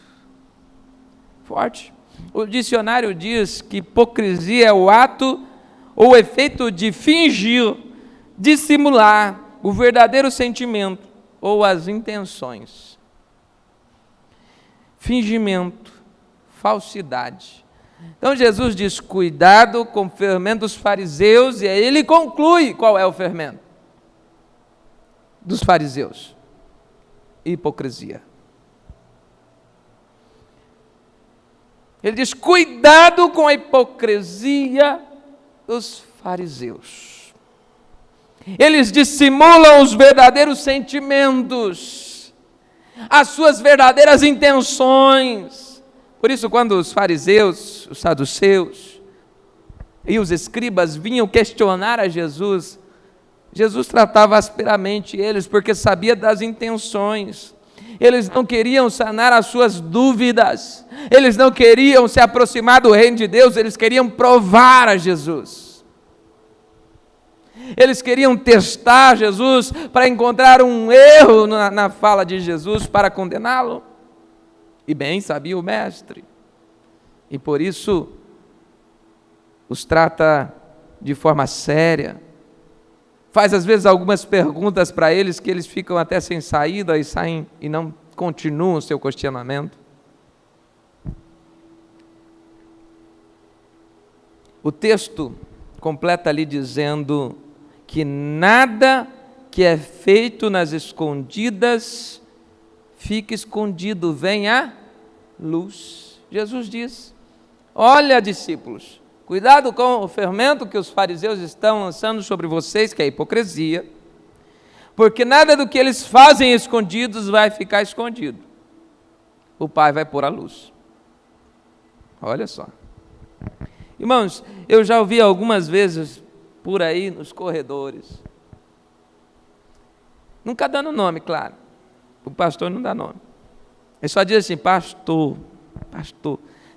Forte. O dicionário diz que hipocrisia é o ato ou efeito de fingir, dissimular o verdadeiro sentimento ou as intenções. Fingimento, falsidade. Então Jesus diz: cuidado com o fermento dos fariseus, e aí ele conclui qual é o fermento dos fariseus: hipocrisia. Ele diz: cuidado com a hipocrisia dos fariseus. Eles dissimulam os verdadeiros sentimentos, as suas verdadeiras intenções. Por isso, quando os fariseus, os saduceus e os escribas vinham questionar a Jesus, Jesus tratava asperamente eles, porque sabia das intenções. Eles não queriam sanar as suas dúvidas, eles não queriam se aproximar do reino de Deus, eles queriam provar a Jesus. Eles queriam testar Jesus para encontrar um erro na fala de Jesus para condená-lo. E bem sabia o mestre. E por isso os trata de forma séria. Faz às vezes algumas perguntas para eles que eles ficam até sem saída e saem e não continuam o seu questionamento. O texto completa ali dizendo que nada que é feito nas escondidas fica escondido, vem à luz. Jesus diz: olha, discípulos, cuidado com o fermento que os fariseus estão lançando sobre vocês, que é a hipocrisia, porque nada do que eles fazem escondidos vai ficar escondido. O Pai vai pôr à luz. Olha só. Irmãos, eu já ouvi algumas vezes por aí nos corredores, nunca dando nome, claro, o pastor não dá nome, ele só diz assim: pastor,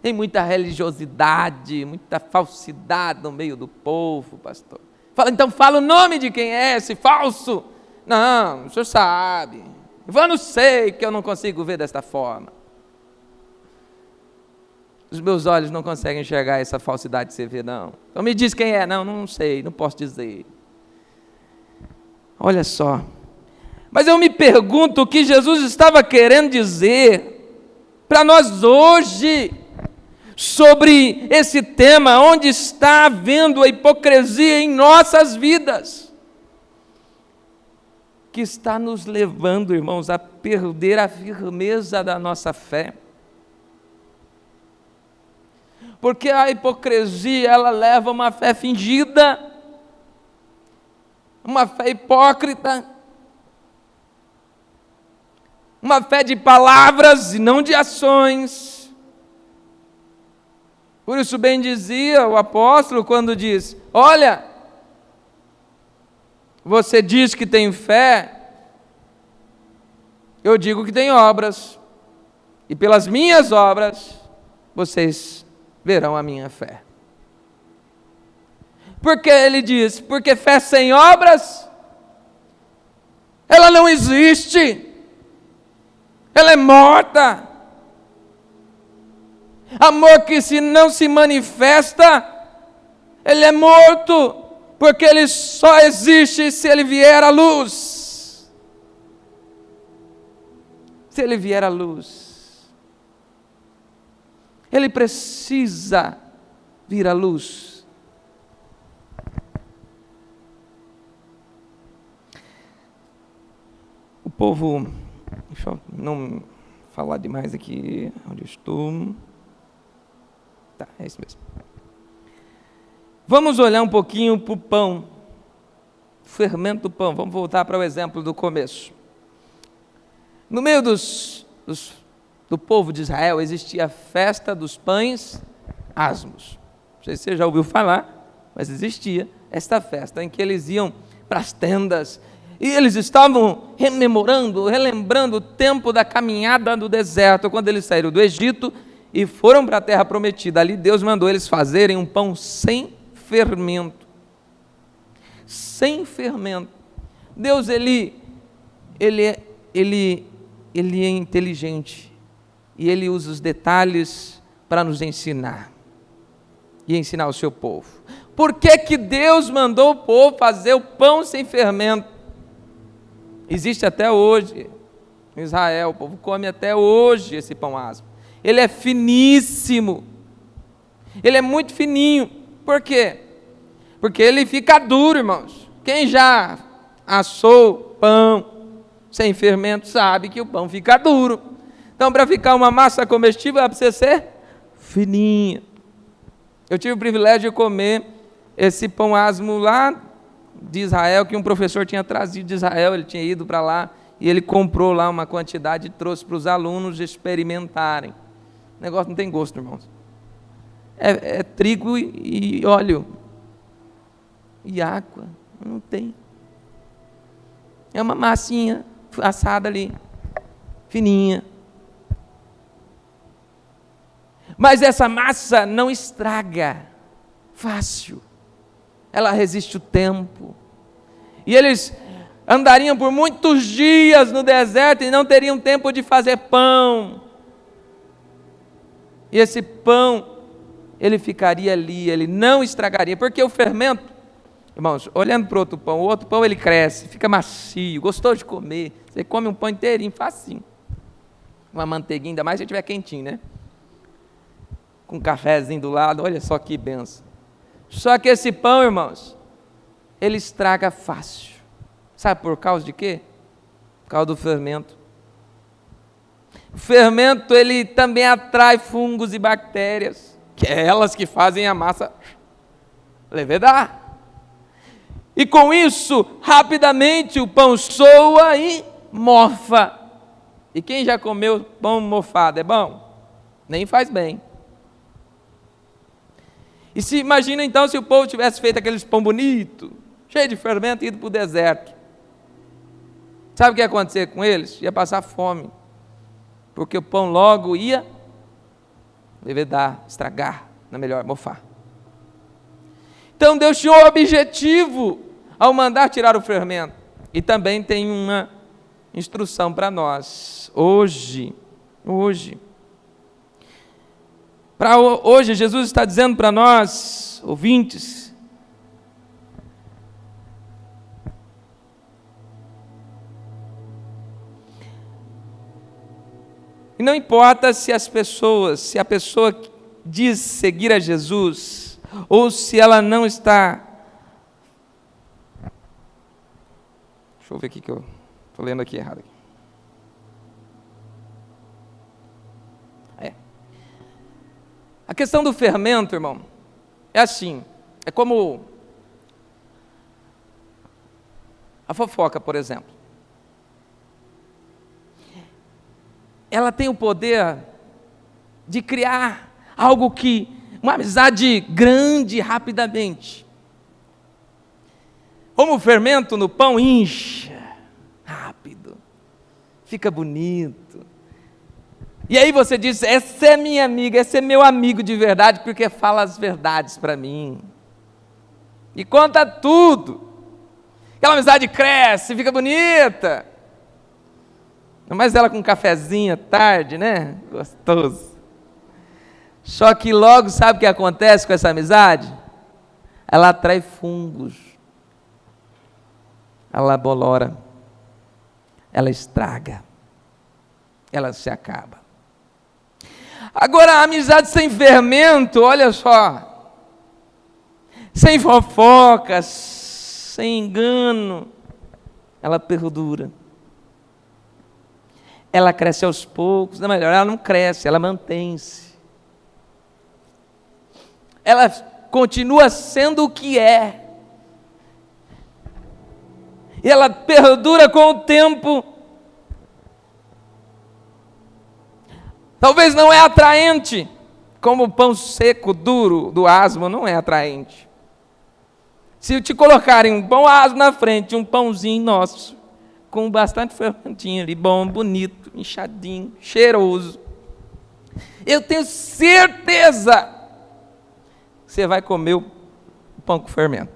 tem muita religiosidade, muita falsidade no meio do povo, pastor. Fala, então fala o nome de quem é esse falso. Não, o senhor sabe, eu não sei, que eu não consigo ver desta forma. Os meus olhos não conseguem enxergar essa falsidade que você vê, não. Então me diz quem é. Não sei, não posso dizer. Olha só. Mas eu me pergunto o que Jesus estava querendo dizer para nós hoje sobre esse tema, onde está havendo a hipocrisia em nossas vidas, que está nos levando, irmãos, a perder a firmeza da nossa fé. Porque a hipocrisia, ela leva uma fé fingida, uma fé hipócrita, uma fé de palavras e não de ações. Por isso bem dizia o apóstolo quando diz: olha, você diz que tem fé, eu digo que tem obras, e pelas minhas obras vocês verão a minha fé. Porque ele diz: porque fé sem obras, ela não existe, ela é morta. Amor que se não se manifesta, ele é morto, porque ele só existe se ele vier à luz. Se ele vier à luz. Ele precisa vir à luz. O povo, deixa eu não falar demais aqui, onde eu estou. Tá, é isso mesmo. Vamos olhar um pouquinho para o pão, o fermento do pão. Vamos voltar para o exemplo do começo. No meio do povo de Israel existia a festa dos pães asmos. Não sei se você já ouviu falar, mas existia esta festa em que eles iam para as tendas e eles estavam relembrando o tempo da caminhada no deserto, quando eles saíram do Egito e foram para a terra prometida. Ali Deus mandou eles fazerem um pão sem fermento. sem fermento. Deus, ele é inteligente e ele usa os detalhes para nos ensinar e ensinar o seu povo. Por que que Deus mandou o povo fazer o pão sem fermento? Existe até hoje em Israel, o povo come até hoje esse pão asmo. Ele é finíssimo, ele é muito fininho. Por quê? Porque ele fica duro, irmãos. Quem já assou pão sem fermento sabe que o pão fica duro. Então, para ficar uma massa comestível, ela precisa ser fininha. Eu tive o privilégio de comer esse pão asmo lá de Israel, que um professor tinha trazido de Israel, ele tinha ido para lá, e ele comprou lá uma quantidade e trouxe para os alunos experimentarem. O negócio não tem gosto, irmãos. É trigo e óleo. E água. Não tem. É uma massinha assada ali, fininha. Mas essa massa não estraga fácil. Ela resiste o tempo. E eles andariam por muitos dias no deserto e não teriam tempo de fazer pão. E esse pão, ele ficaria ali, ele não estragaria, porque o fermento, irmãos, olhando para o outro pão ele cresce, fica macio, gostoso de comer. Você come um pão inteirinho, facinho. Uma manteiguinha, ainda mais se estiver quentinho, né? Com um cafezinho do lado, olha só que benção. Só que esse pão, irmãos, ele estraga fácil. Sabe por causa de quê? Por causa do fermento. O fermento, ele também atrai fungos e bactérias, que é elas que fazem a massa levedar. E com isso, rapidamente o pão soa e mofa. E quem já comeu pão mofado, é bom? Nem faz bem. E se imagina então se o povo tivesse feito aqueles pão bonito, cheio de fermento, e ido para o deserto. Sabe o que ia acontecer com eles? Ia passar fome. Porque o pão logo ia levedar, estragar, não é melhor, mofar. Então Deus tinha um objetivo ao mandar tirar o fermento. E também tem uma instrução para nós. Hoje, Jesus está dizendo para nós, ouvintes, e não importa se a pessoa diz seguir a Jesus, ou se ela não está. Deixa eu ver aqui que eu estou lendo aqui errado. A questão do fermento, irmão, é assim, é como a fofoca, por exemplo. Ela tem o poder de criar uma amizade grande rapidamente. Como o fermento no pão incha rápido, fica bonito. E aí você diz, essa é minha amiga, esse é meu amigo de verdade, porque fala as verdades para mim. E conta tudo. Aquela amizade cresce, fica bonita. Mas ela com um cafezinho à tarde, né? Gostoso. Só que logo, sabe o que acontece com essa amizade? Ela atrai fungos. Ela bolora. Ela estraga. Ela se acaba. Agora, a amizade sem fermento, olha só, sem fofocas, sem engano, ela perdura. Ela cresce aos poucos, não, melhor, ela não cresce, ela mantém-se. Ela continua sendo o que é. E ela perdura com o tempo. Talvez não é atraente, como o pão seco, duro, do asmo, não é atraente. Se te colocarem um pão asmo na frente, um pãozinho nosso, com bastante fermentinho ali, bom, bonito, inchadinho, cheiroso, eu tenho certeza que você vai comer o pão com fermento.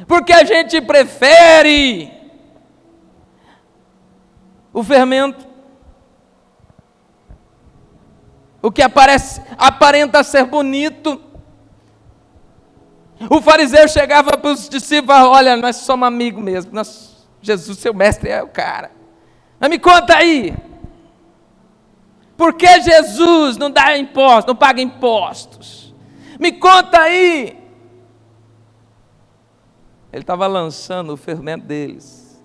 Porque a gente prefere o fermento, o que aparenta ser bonito. O fariseu chegava para os discípulos e falava: olha, nós somos amigos mesmo, Jesus, seu mestre, é o cara. Mas me conta aí, por que Jesus não dá impostos, não paga impostos? Me conta aí. Ele estava lançando o fermento deles.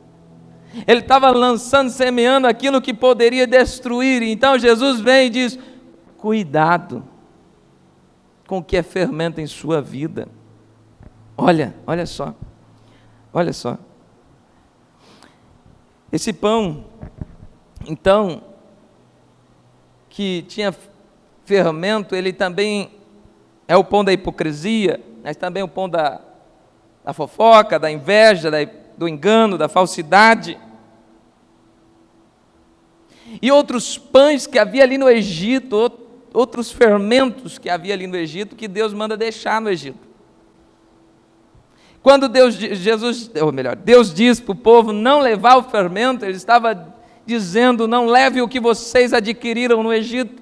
Ele estava lançando, semeando aquilo que poderia destruir. Então Jesus vem e diz: cuidado com o que é fermento em sua vida. Olha só. Esse pão, então, que tinha fermento, ele também é o pão da hipocrisia, mas também o pão da fofoca, da inveja, do engano, da falsidade. E outros pães que havia ali no Egito, outros fermentos que havia ali no Egito, que Deus manda deixar no Egito. Quando Deus diz para o povo não levar o fermento, ele estava dizendo: não leve o que vocês adquiriram no Egito.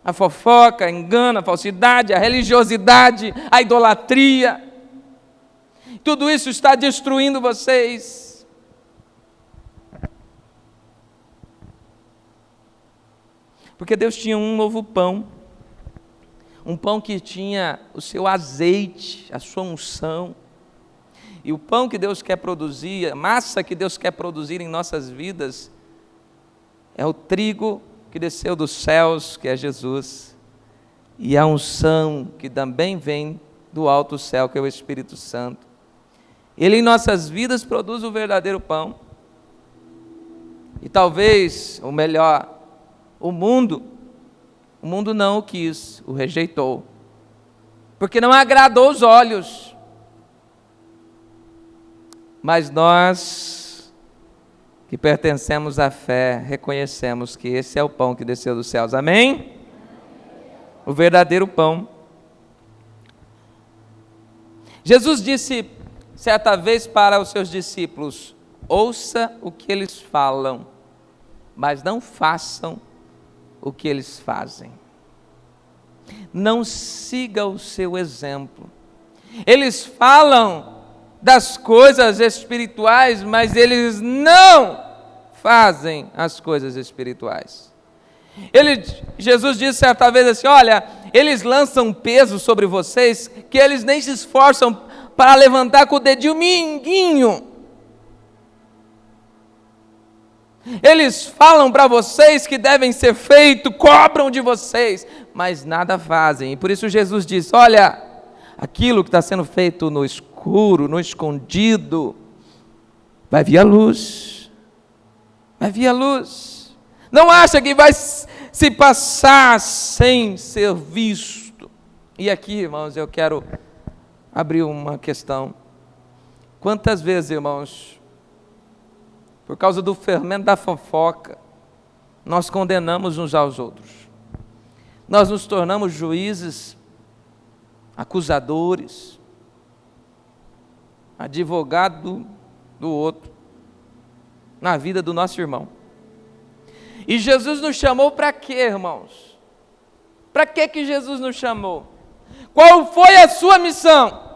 A fofoca, a engano, a falsidade, a religiosidade, a idolatria. Tudo isso está destruindo vocês. Porque Deus tinha um novo pão. Um pão que tinha o seu azeite, a sua unção. E o pão que Deus quer produzir, a massa que Deus quer produzir em nossas vidas, é o trigo que desceu dos céus, que é Jesus. E a unção que também vem do alto céu, que é o Espírito Santo. Ele em nossas vidas produz o verdadeiro pão. E talvez, ou melhor, o mundo não o quis, o rejeitou, porque não agradou os olhos. Mas nós, que pertencemos à fé, reconhecemos que esse é o pão que desceu dos céus, amém? O verdadeiro pão. Jesus disse certa vez para os seus discípulos: ouça o que eles falam, mas não façam o que eles fazem. Não siga o seu exemplo. Eles falam das coisas espirituais, mas eles não fazem as coisas espirituais. Jesus disse certa vez assim: olha, eles lançam peso sobre vocês que eles nem se esforçam para levantar com o dedinho mindinho. Eles falam para vocês que devem ser feito, cobram de vocês, mas nada fazem. E por isso Jesus diz: olha, aquilo que está sendo feito no escuro, no escondido, vai vir a luz. Vai vir a luz. Não acha que vai se passar sem ser visto. E aqui, irmãos, eu quero abrir uma questão. Quantas vezes, irmãos, por causa do fermento da fofoca, nós condenamos uns aos outros. Nós nos tornamos juízes, acusadores, advogado do outro, na vida do nosso irmão. E Jesus nos chamou para quê, irmãos? Para que Jesus nos chamou? Qual foi a sua missão?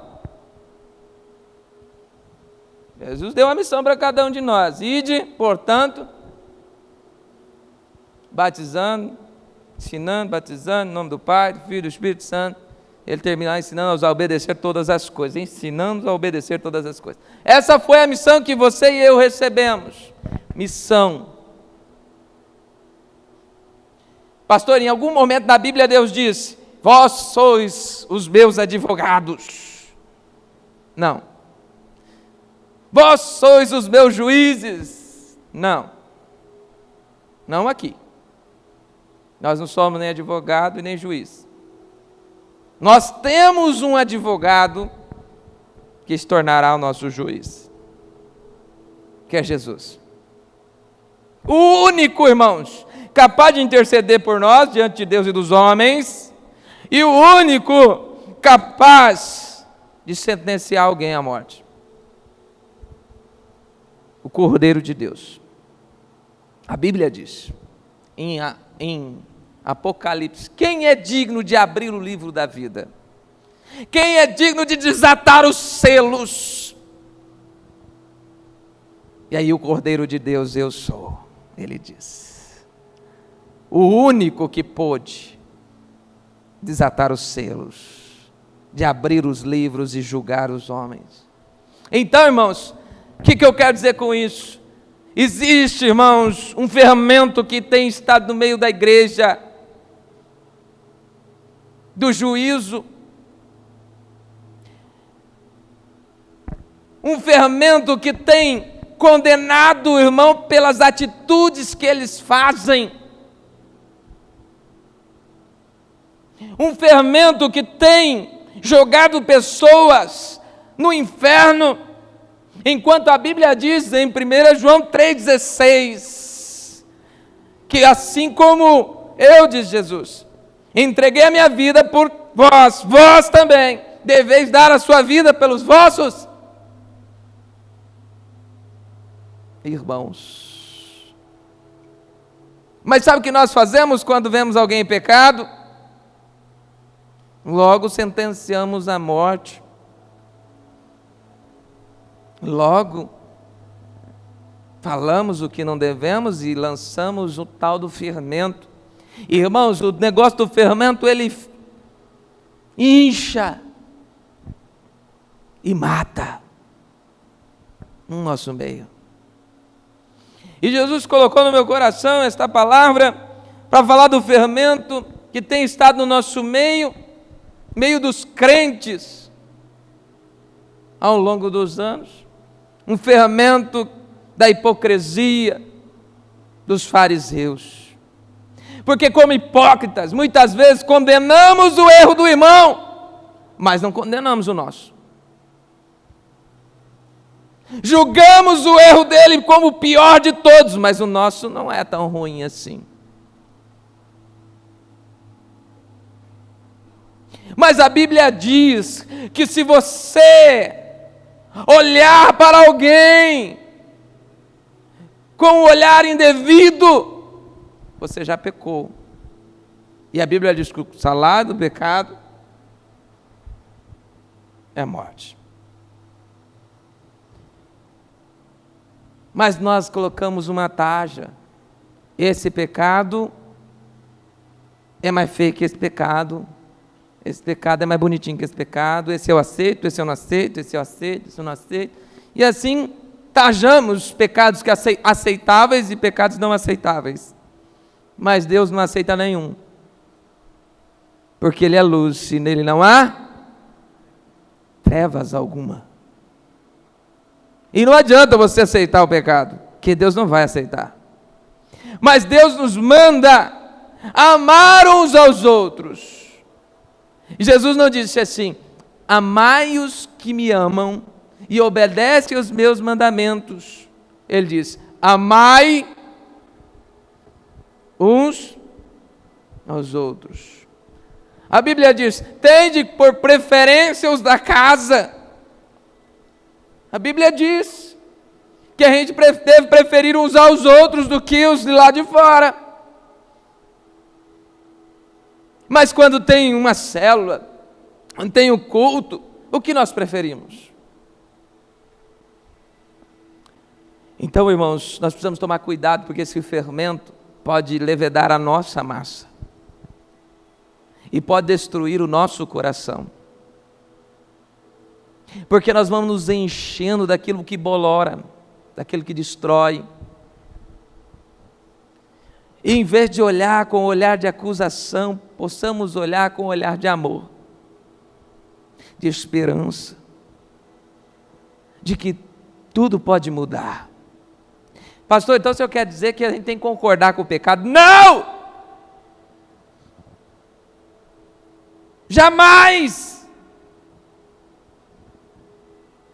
Jesus deu uma missão para cada um de nós: ide, portanto, batizando, ensinando, batizando, em nome do Pai, do Filho e do Espírito Santo. Ele terminou ensinando-os a obedecer todas as coisas, ensinando-os a obedecer todas as coisas. Essa foi a missão que você e eu recebemos. Missão. Pastor, em algum momento da Bíblia Deus disse: vós sois os meus advogados. Não. Vós sois os meus juízes. Não. Não aqui. Nós não somos nem advogado e nem juiz. Nós temos um advogado que se tornará o nosso juiz, que é Jesus. O único, irmãos, capaz de interceder por nós diante de Deus e dos homens, e o único capaz de sentenciar alguém à morte. O Cordeiro de Deus. A Bíblia diz, em Apocalipse, quem é digno de abrir o livro da vida? Quem é digno de desatar os selos? E aí o Cordeiro de Deus, eu sou, ele diz. O único que pôde desatar os selos, de abrir os livros e julgar os homens. Então, irmãos, o que eu quero dizer com isso? Existe, irmãos, um fermento que tem estado no meio da igreja, do juízo, um fermento que tem condenado o irmão pelas atitudes que eles fazem, um fermento que tem jogado pessoas no inferno, enquanto a Bíblia diz em 1 João 3,16, que assim como eu, diz Jesus, entreguei a minha vida por vós, vós também deveis dar a sua vida pelos vossos irmãos. Mas sabe o que nós fazemos quando vemos alguém em pecado? Logo sentenciamos a morte. Logo falamos o que não devemos e lançamos o tal do fermento. E, irmãos, o negócio do fermento, ele incha e mata no nosso meio. E Jesus colocou no meu coração esta palavra para falar do fermento que tem estado no nosso meio dos crentes ao longo dos anos. Um fermento da hipocrisia dos fariseus. Porque como hipócritas, muitas vezes condenamos o erro do irmão, mas não condenamos o nosso. Julgamos o erro dele como o pior de todos, mas o nosso não é tão ruim assim. Mas a Bíblia diz que se você olhar para alguém com um olhar indevido, você já pecou. E a Bíblia diz que o salário do pecado é a morte. Mas nós colocamos uma taxa. Esse pecado é mais feio que esse pecado. Esse pecado é mais bonitinho que esse pecado. Esse eu aceito, esse eu não aceito, esse eu aceito, esse eu não aceito. E assim tajamos pecados que aceitáveis e pecados não aceitáveis. Mas Deus não aceita nenhum. Porque Ele é luz e nele não há trevas alguma. E não adianta você aceitar o pecado, que Deus não vai aceitar. Mas Deus nos manda amar uns aos outros. E Jesus não disse assim: amai os que me amam e obedecem aos meus mandamentos. Ele diz: amai uns aos outros. A Bíblia diz: tende por preferência os da casa. A Bíblia diz que a gente deve preferir uns aos outros do que os de lá de fora. Mas quando tem uma célula, quando tem um culto, o que nós preferimos? Então, irmãos, nós precisamos tomar cuidado, porque esse fermento pode levedar a nossa massa e pode destruir o nosso coração. Porque nós vamos nos enchendo daquilo que bolora, daquilo que destrói. E em vez de olhar com o olhar de acusação, possamos olhar com o olhar de amor, de esperança, de que tudo pode mudar. Pastor, então o senhor quer dizer que a gente tem que concordar com o pecado? Não! Jamais!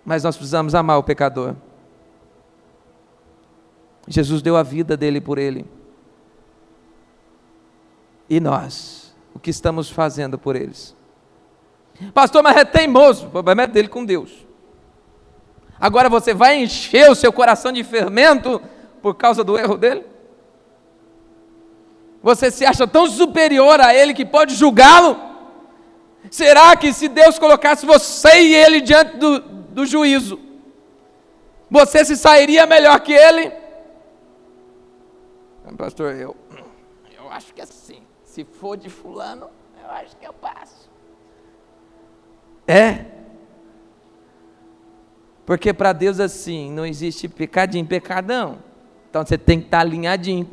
Mas nós precisamos amar o pecador. Jesus deu a vida dele por ele. E nós, o que estamos fazendo por eles? Pastor, mas é teimoso. O problema é dele com Deus. Agora você vai encher o seu coração de fermento por causa do erro dele? Você se acha tão superior a ele que pode julgá-lo? Será que se Deus colocasse você e ele diante do juízo, você se sairia melhor que ele? Pastor, eu acho que assim, se for de fulano, eu acho que eu passo. Porque para Deus assim, não existe pecadinho, pecadão. Então você tem que estar alinhadinho.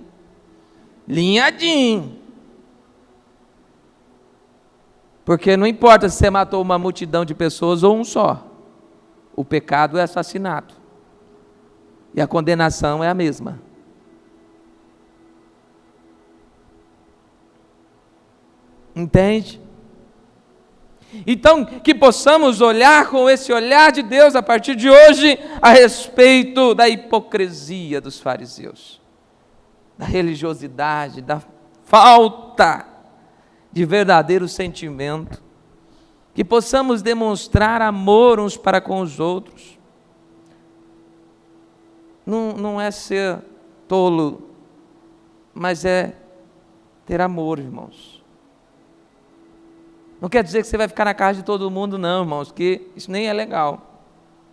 Porque não importa se você matou uma multidão de pessoas ou um só. O pecado é assassinato. E a condenação é a mesma. Entende? Então, que possamos olhar com esse olhar de Deus a partir de hoje a respeito da hipocrisia dos fariseus, da religiosidade, da falta de verdadeiro sentimento, que possamos demonstrar amor uns para com os outros. Não é ser tolo, mas é ter amor, irmãos. Não quer dizer que você vai ficar na casa de todo mundo, não, irmãos, que isso nem é legal.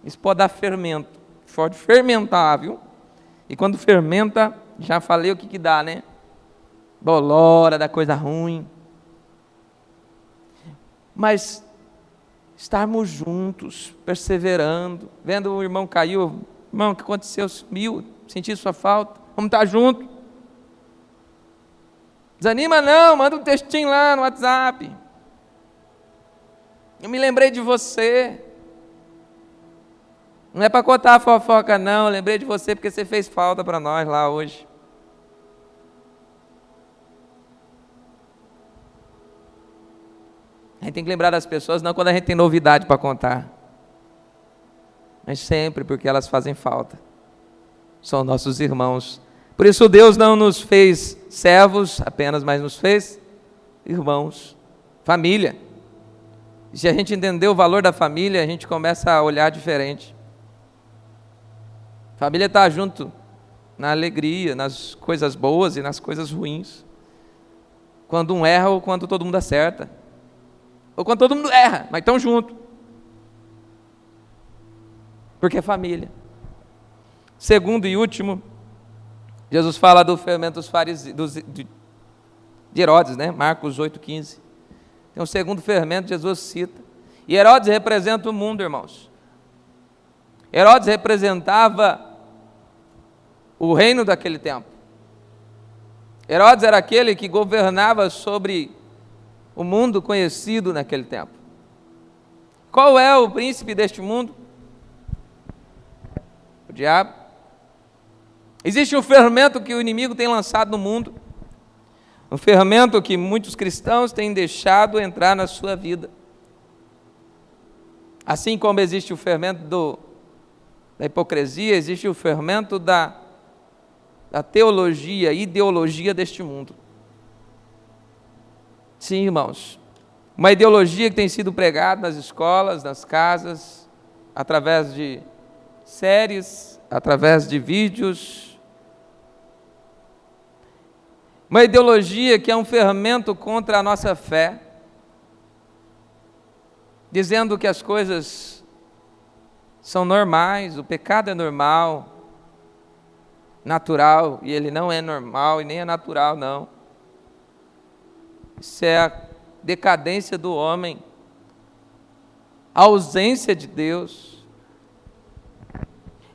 Isso pode dar fermento, pode fermentar, viu? E quando fermenta, já falei o que dá, né? Bolora, dá coisa ruim. Mas estarmos juntos, perseverando, vendo o irmão caiu, irmão, o que aconteceu? Sumiu, senti sua falta, vamos estar juntos. Desanima não, manda um textinho lá no WhatsApp. Eu me lembrei de você. Não é para contar a fofoca não, eu lembrei de você porque você fez falta para nós lá hoje. A gente tem que lembrar das pessoas, não quando a gente tem novidade para contar, mas sempre porque elas fazem falta. São nossos irmãos. Por isso Deus não nos fez servos apenas, mas nos fez irmãos, família. E se a gente entender o valor da família, a gente começa a olhar diferente. Família está junto na alegria, nas coisas boas e nas coisas ruins. Quando um erra ou quando todo mundo acerta. Ou quando todo mundo erra, mas estão juntos. Porque é família. Segundo e último, Jesus fala do fermento dos fariseus, de Herodes, né? Marcos 8,15. Tem um segundo fermento, Jesus cita. E Herodes representa o mundo, irmãos. Herodes representava o reino daquele tempo. Herodes era aquele que governava sobre o mundo conhecido naquele tempo. Qual é o príncipe deste mundo? O diabo. Existe um fermento que o inimigo tem lançado no mundo. Um fermento que muitos cristãos têm deixado entrar na sua vida. Assim como existe o fermento da hipocrisia, existe o fermento da teologia, ideologia deste mundo. Sim, irmãos, uma ideologia que tem sido pregada nas escolas, nas casas, através de séries, através de vídeos. Uma ideologia que é um fermento contra a nossa fé, dizendo que as coisas são normais, o pecado é normal, natural, e ele não é normal e nem é natural, não. Isso é a decadência do homem, a ausência de Deus.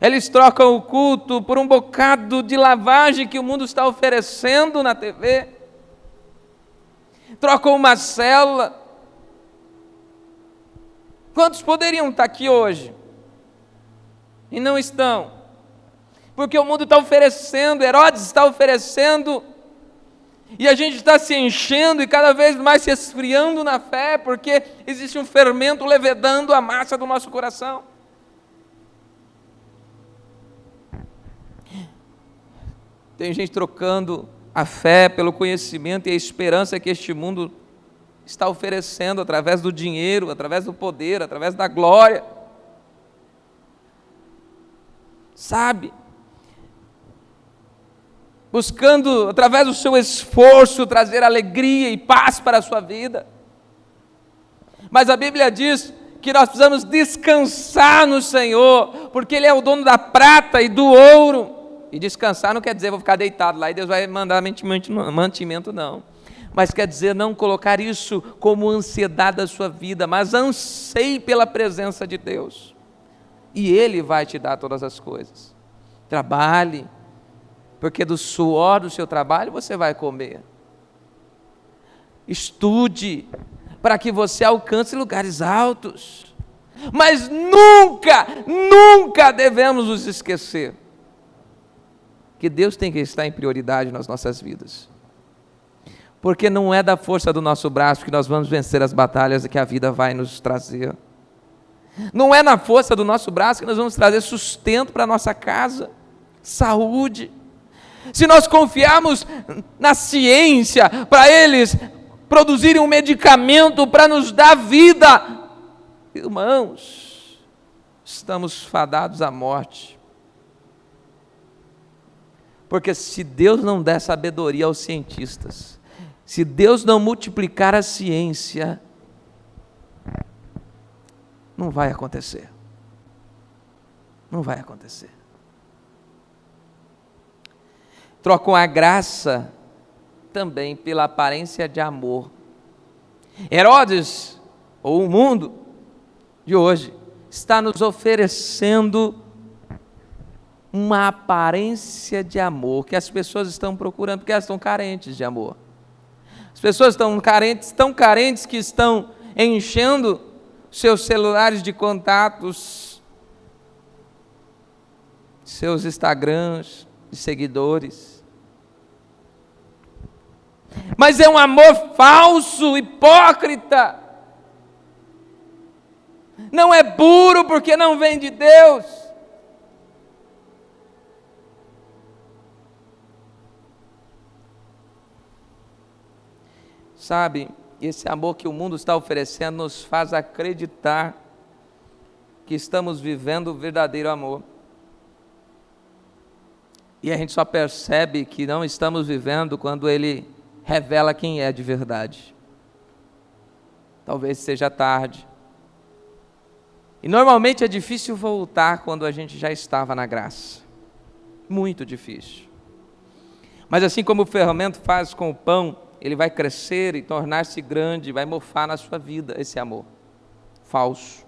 Eles trocam o culto por um bocado de lavagem que o mundo está oferecendo na TV. Trocam uma célula. Quantos poderiam estar aqui hoje e não estão? Porque o mundo está oferecendo, Herodes está oferecendo, e a gente está se enchendo e cada vez mais se esfriando na fé, porque existe um fermento levedando a massa do nosso coração. Tem gente trocando a fé pelo conhecimento e a esperança que este mundo está oferecendo através do dinheiro, através do poder, através da glória. Sabe? Buscando, através do seu esforço, trazer alegria e paz para a sua vida. Mas a Bíblia diz que nós precisamos descansar no Senhor, porque Ele é o dono da prata e do ouro. E descansar não quer dizer vou ficar deitado lá e Deus vai mandar mantimento, não. Mas quer dizer não colocar isso como ansiedade da sua vida, mas anseie pela presença de Deus. E Ele vai te dar todas as coisas. Trabalhe, porque do suor do seu trabalho você vai comer. Estude, para que você alcance lugares altos. Mas nunca, nunca devemos nos esquecer que Deus tem que estar em prioridade nas nossas vidas. Porque não é da força do nosso braço que nós vamos vencer as batalhas que a vida vai nos trazer. Não é na força do nosso braço que nós vamos trazer sustento para a nossa casa, saúde. Se nós confiarmos na ciência, para eles produzirem um medicamento para nos dar vida, irmãos, estamos fadados à morte. Porque se Deus não der sabedoria aos cientistas, se Deus não multiplicar a ciência, não vai acontecer. Não vai acontecer. Trocam a graça também pela aparência de amor. Herodes, ou o mundo de hoje, está nos oferecendo uma aparência de amor que as pessoas estão procurando, porque elas estão carentes de amor. As pessoas estão carentes que estão enchendo seus celulares de contatos, seus Instagrams, de seguidores. Mas é um amor falso, hipócrita. Não é puro porque não vem de Deus. Sabe, esse amor que o mundo está oferecendo nos faz acreditar que estamos vivendo o verdadeiro amor. E a gente só percebe que não estamos vivendo quando ele revela quem é de verdade. Talvez seja tarde. E normalmente é difícil voltar quando a gente já estava na graça. Muito difícil. Mas assim como o fermento faz com o pão, ele vai crescer e tornar-se grande, vai mofar na sua vida esse amor falso.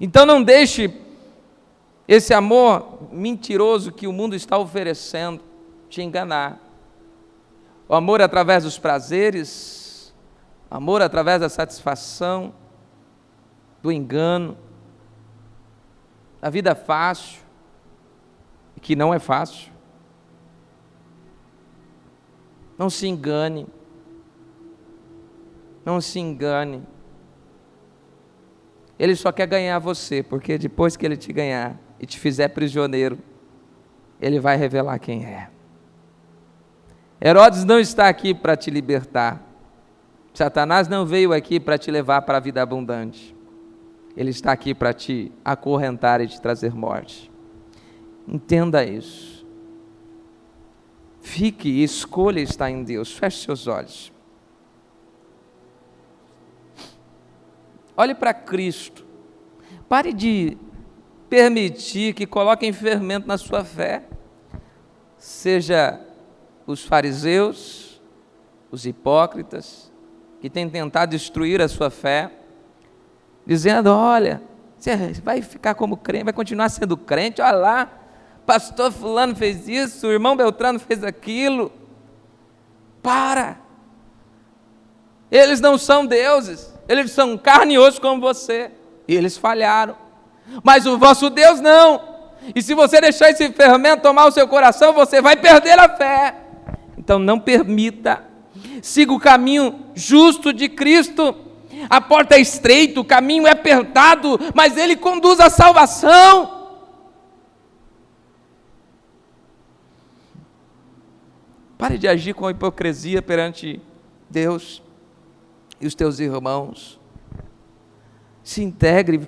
Então não deixe esse amor mentiroso que o mundo está oferecendo te enganar. O amor através dos prazeres, o amor através da satisfação, do engano, da vida fácil, que não é fácil. Não se engane. Não se engane. Ele só quer ganhar você, porque depois que ele te ganhar e te fizer prisioneiro, ele vai revelar quem é. Herodes não está aqui para te libertar. Satanás não veio aqui para te levar para a vida abundante. Ele está aqui para te acorrentar e te trazer morte. Entenda isso. Fique e escolha estar em Deus. Feche seus olhos. Olhe para Cristo. Pare de permitir que coloquem fermento na sua fé. Seja os fariseus, os hipócritas, que têm tentado destruir a sua fé, dizendo, olha, você vai ficar como crente, vai continuar sendo crente, olha lá, pastor fulano fez isso, o irmão Beltrano fez aquilo. Para! Eles não são deuses, eles são carne e osso como você, e eles falharam. Mas o vosso Deus não. E se você deixar esse fermento tomar o seu coração, você vai perder a fé. Então não permita. Siga o caminho justo de Cristo. A porta é estreita, o caminho é apertado, mas Ele conduz à salvação. Pare de agir com hipocrisia perante Deus. e os teus irmãos. Se entregue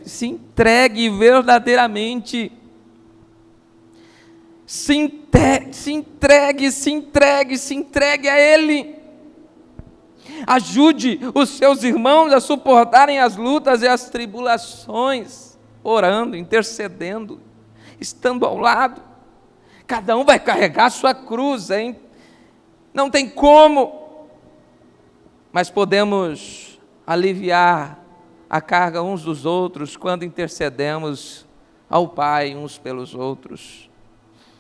verdadeiramente. Se entregue a Ele. Ajude os seus irmãos a suportarem as lutas e as tribulações, orando, intercedendo, estando ao lado. Cada um vai carregar a sua cruz, hein? Não tem como, mas podemos aliviar a carga uns dos outros quando intercedemos ao Pai uns pelos outros,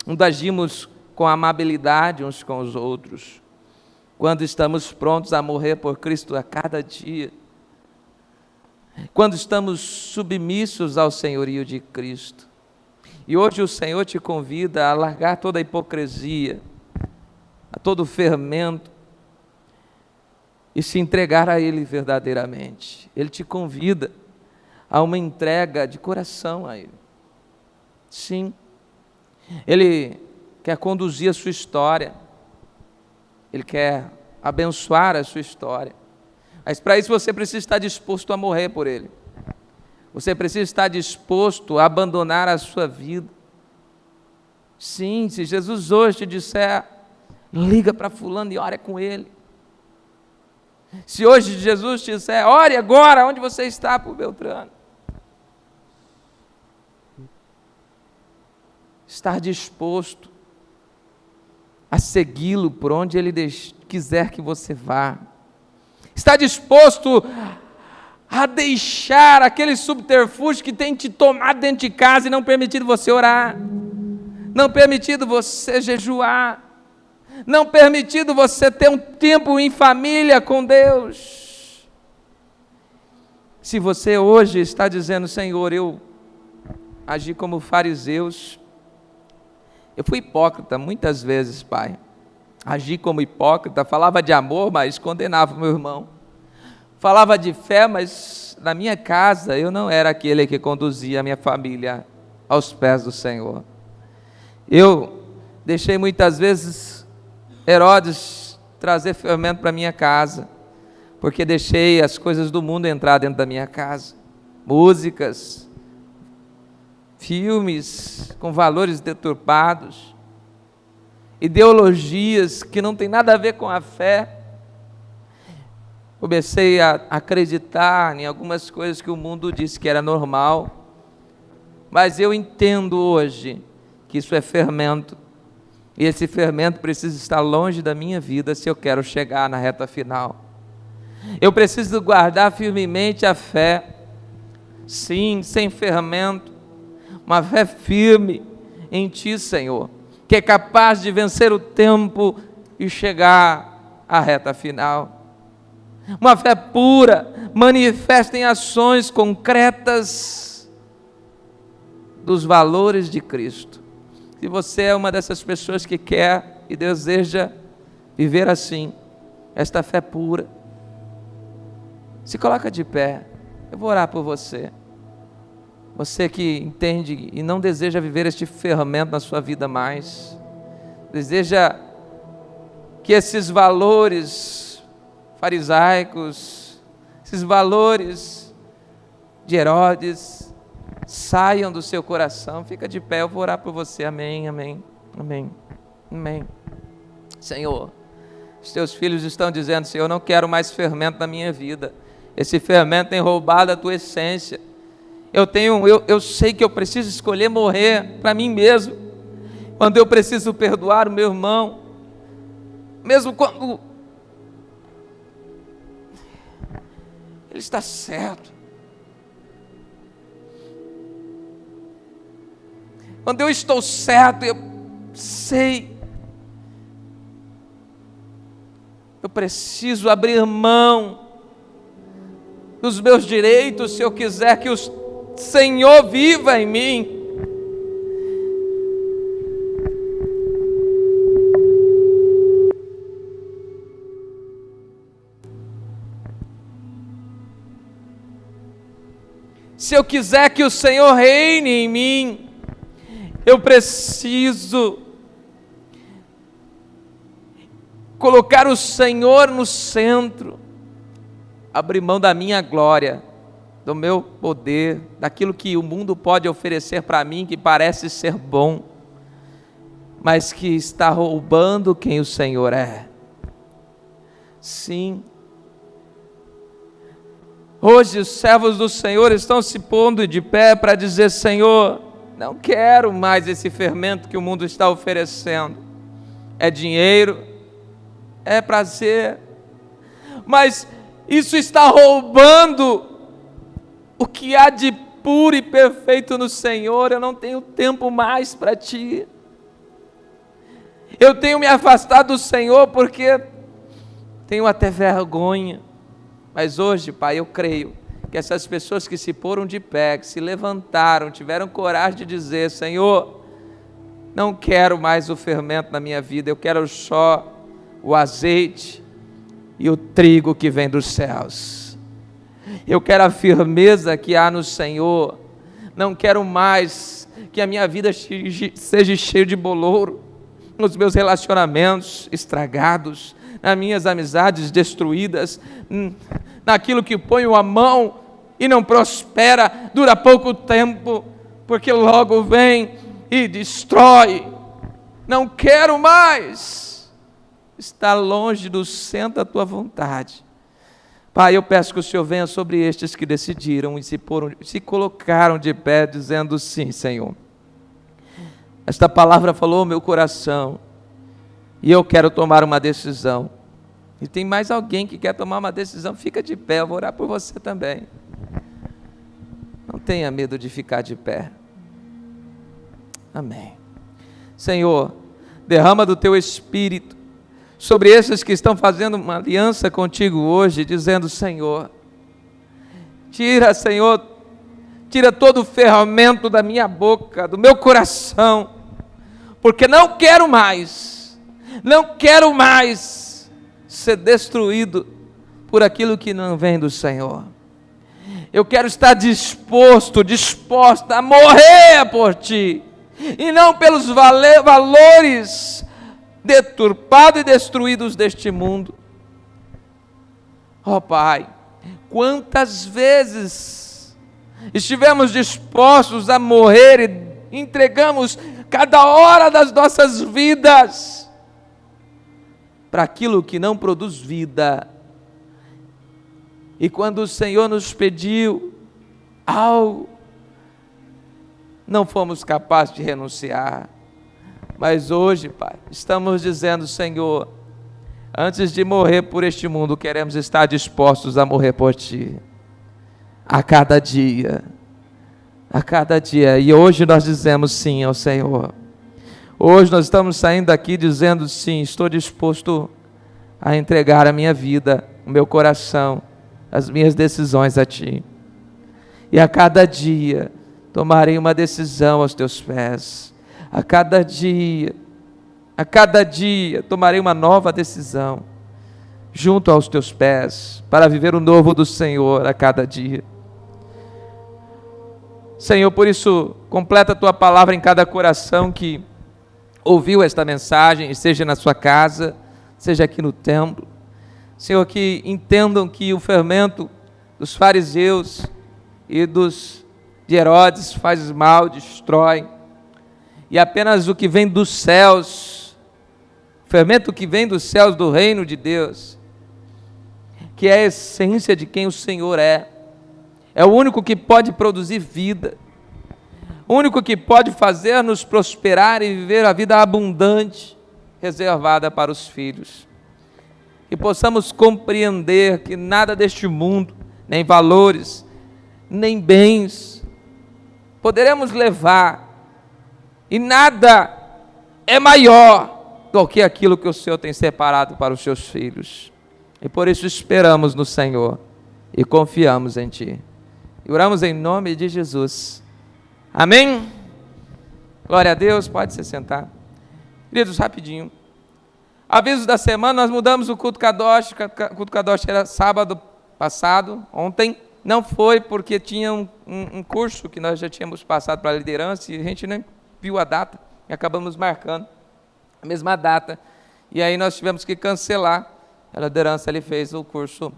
quando agimos com amabilidade uns com os outros, quando estamos prontos a morrer por Cristo a cada dia, quando estamos submissos ao senhorio de Cristo. E hoje o Senhor te convida a largar toda a hipocrisia, a todo o fermento, e se entregar a Ele verdadeiramente. Ele te convida a uma entrega de coração a Ele. Sim, Ele quer conduzir a sua história, Ele quer abençoar a sua história, mas para isso você precisa estar disposto a morrer por Ele. Você precisa estar disposto a abandonar a sua vida. Sim, se Jesus hoje te disser, liga para fulano e ora com ele. Se hoje Jesus te disser, ore agora, onde você está, por Beltrano. Estar disposto a segui-lo por onde Ele quiser que você vá. Estar disposto a deixar aquele subterfúgio que tem te tomado dentro de casa e não permitido você orar, não permitido você jejuar, não permitido você ter um tempo em família com Deus. Se você hoje está dizendo, Senhor, eu agi como fariseus, eu fui hipócrita muitas vezes, Pai, agi como hipócrita, falava de amor, mas condenava o meu irmão, falava de fé, mas na minha casa eu não era aquele que conduzia a minha família aos pés do Senhor. Eu deixei muitas vezes Herodes trazer fermento para minha casa, porque deixei as coisas do mundo entrar dentro da minha casa, músicas, filmes com valores deturpados, ideologias que não tem nada a ver com a fé. Comecei a acreditar em algumas coisas que o mundo disse que era normal, mas eu entendo hoje que isso é fermento, e esse fermento precisa estar longe da minha vida se eu quero chegar na reta final. Eu preciso guardar firmemente a fé, sim, sem fermento, uma fé firme em Ti, Senhor, que é capaz de vencer o tempo e chegar à reta final. Uma fé pura, manifesta em ações concretas dos valores de Cristo. Se você é uma dessas pessoas que quer e deseja viver assim, esta fé pura, se coloca de pé, eu vou orar por você. Você que entende e não deseja viver este fermento na sua vida mais, deseja que esses valores farisaicos, esses valores de Herodes saiam do seu coração, fica de pé, eu vou orar por você. Amém, amém, amém, amém. Senhor, os teus filhos estão dizendo, Senhor, eu não quero mais fermento na minha vida, esse fermento tem roubado a tua essência. Eu sei que eu preciso escolher morrer para mim mesmo, quando eu preciso perdoar o meu irmão, mesmo quando ele está certo, quando eu estou certo, eu sei, eu preciso abrir mão dos meus direitos se eu quiser que o Senhor viva em mim. Se eu quiser que o Senhor reine em mim, eu preciso colocar o Senhor no centro. abrir mão da minha glória, do meu poder, daquilo que o mundo pode oferecer para mim, que parece ser bom, mas que está roubando quem o Senhor é. Sim. Hoje os servos do Senhor estão se pondo de pé para dizer: Senhor, não quero mais esse fermento que o mundo está oferecendo. É dinheiro, é prazer, mas isso está roubando o que há de puro e perfeito no Senhor. Eu não tenho tempo mais para ti. Eu tenho me afastado do Senhor porque tenho até vergonha. Mas hoje, Pai, eu creio que essas pessoas que se poram de pé, que se levantaram, tiveram coragem de dizer: Senhor, não quero mais o fermento na minha vida, eu quero só o azeite e o trigo que vem dos céus. Eu quero a firmeza que há no Senhor. Não quero mais que a minha vida seja cheia de bolouro, nos meus relacionamentos estragados, nas minhas amizades destruídas, naquilo que ponho a mão e não prospera, dura pouco tempo, porque logo vem e destrói. Não quero mais estar longe do centro da tua vontade. Pai, eu peço que o Senhor venha sobre estes que decidiram e se colocaram de pé, dizendo: sim, Senhor, esta palavra falou ao meu coração e eu quero tomar uma decisão. E tem mais alguém que quer tomar uma decisão? Fica de pé, eu vou orar por você também. Não tenha medo de ficar de pé. Amém. Senhor, derrama do teu Espírito sobre esses que estão fazendo uma aliança contigo hoje, dizendo: Senhor, tira, Senhor, tira todo o fermento da minha boca, do meu coração, porque não quero mais ser destruído por aquilo que não vem do Senhor. Eu quero estar disposta a morrer por Ti, e não pelos valores deturpados e destruídos deste mundo. Ó Pai, quantas vezes estivemos dispostos a morrer e entregamos cada hora das nossas vidas para aquilo que não produz vida. E quando o Senhor nos pediu algo, não fomos capazes de renunciar. Mas hoje, Pai, estamos dizendo: Senhor, antes de morrer por este mundo, queremos estar dispostos a morrer por Ti, a cada dia. E hoje nós dizemos sim ao Senhor. Hoje nós estamos saindo daqui dizendo: sim, estou disposto a entregar a minha vida, o meu coração, as minhas decisões a Ti. E a cada dia tomarei uma decisão aos Teus pés. A cada dia tomarei uma nova decisão junto aos Teus pés, para viver o novo do Senhor a cada dia. Senhor, por isso, completa a Tua palavra em cada coração que ouviu esta mensagem, seja na sua casa, seja aqui no templo. Senhor, que entendam que o fermento dos fariseus e de Herodes faz mal, destrói, e apenas o que vem dos céus, o fermento que vem dos céus do reino de Deus, que é a essência de quem o Senhor é o único que pode produzir vida, o único que pode fazer-nos prosperar e viver a vida abundante, reservada para os filhos. Que possamos compreender que nada deste mundo, nem valores, nem bens, poderemos levar, e nada é maior do que aquilo que o Senhor tem separado para os seus filhos. E por isso esperamos no Senhor e confiamos em Ti. E oramos em nome de Jesus. Amém? Glória a Deus, pode se sentar. Queridos, rapidinho. Avisos da semana, nós mudamos o culto Kadosh. O culto Kadosh era sábado passado, ontem. Não foi porque tinha um curso que nós já tínhamos passado para a liderança e a gente nem viu a data e acabamos marcando a mesma data. E aí nós tivemos que cancelar. A liderança ali fez o curso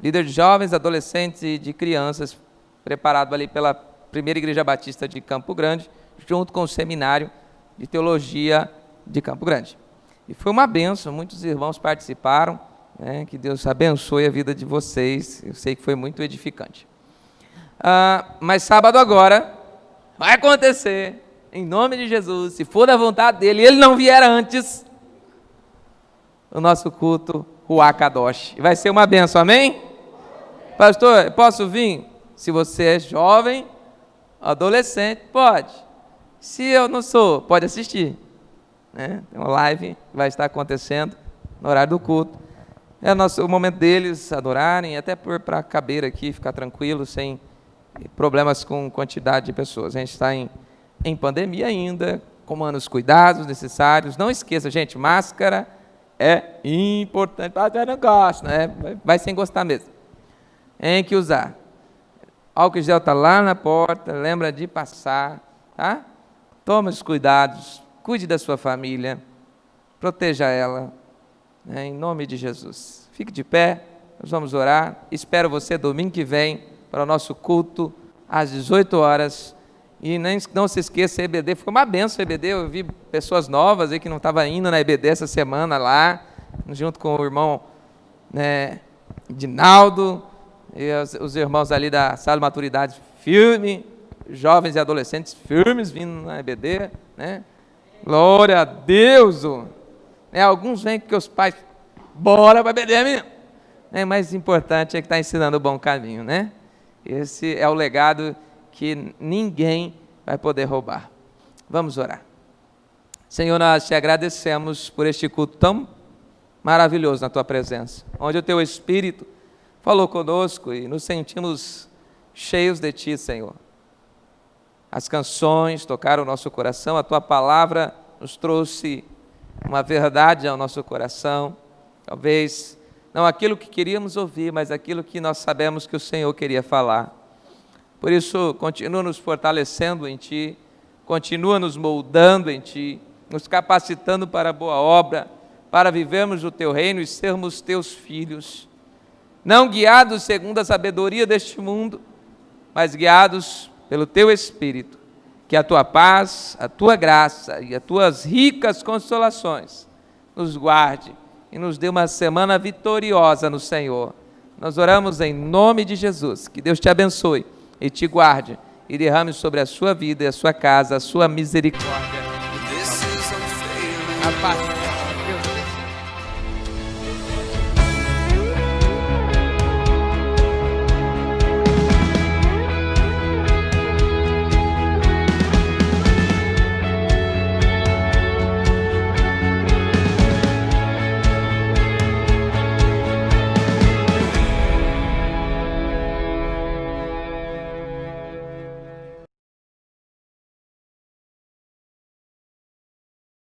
líder de jovens, adolescentes e de crianças, preparado ali pela Primeira Igreja Batista de Campo Grande, junto com o Seminário de Teologia de Campo Grande. E foi uma bênção, muitos irmãos participaram, né? Que Deus abençoe a vida de vocês, eu sei que foi muito edificante. Mas sábado agora vai acontecer, em nome de Jesus, se for da vontade dele, e ele não vier antes, o nosso culto Ruach Kadosh. Vai ser uma bênção, amém? Pastor, posso vir? Se você é jovem, adolescente, pode. Se eu não sou, pode assistir. Né? Tem uma live que vai estar acontecendo no horário do culto. É o momento deles adorarem, até para caber aqui, ficar tranquilo, sem problemas com quantidade de pessoas. A gente está em pandemia ainda, tomando os cuidados necessários. Não esqueça, gente, máscara é importante. Eu não gosto, né? Vai sem gostar mesmo. Tem que usar. Álcool gel está lá na porta, lembra de passar, tá? Tome os cuidados, cuide da sua família, proteja ela, né, em nome de Jesus. Fique de pé, nós vamos orar. Espero você domingo que vem para o nosso culto às 18 horas. E não se esqueça, a EBD foi uma benção, a EBD. Eu vi pessoas novas aí que não estavam indo na EBD essa semana lá, junto com o irmão, né, Dinaldo, e os irmãos ali da Sala de Maturidade firme, jovens e adolescentes firmes vindo na EBD, né? Glória a Deus! Né? Alguns vêm porque os pais, bora para a EBD, menino! Né? Mas o importante é que está ensinando o bom caminho, né? Esse é o legado que ninguém vai poder roubar. Vamos orar. Senhor, nós te agradecemos por este culto tão maravilhoso na tua presença, onde o teu Espírito falou conosco e nos sentimos cheios de ti, Senhor. As canções tocaram o nosso coração, a tua palavra nos trouxe uma verdade ao nosso coração, talvez não aquilo que queríamos ouvir, mas aquilo que nós sabemos que o Senhor queria falar. Por isso, continua nos fortalecendo em ti, continua nos moldando em ti, nos capacitando para a boa obra, para vivermos o teu reino e sermos teus filhos, não guiados segundo a sabedoria deste mundo, mas guiados pelo teu Espírito. Que a tua paz, a tua graça e as tuas ricas consolações nos guarde e nos dê uma semana vitoriosa no Senhor. Nós oramos em nome de Jesus. Que Deus te abençoe e te guarde e derrame sobre a sua vida e a sua casa a sua misericórdia. A paz.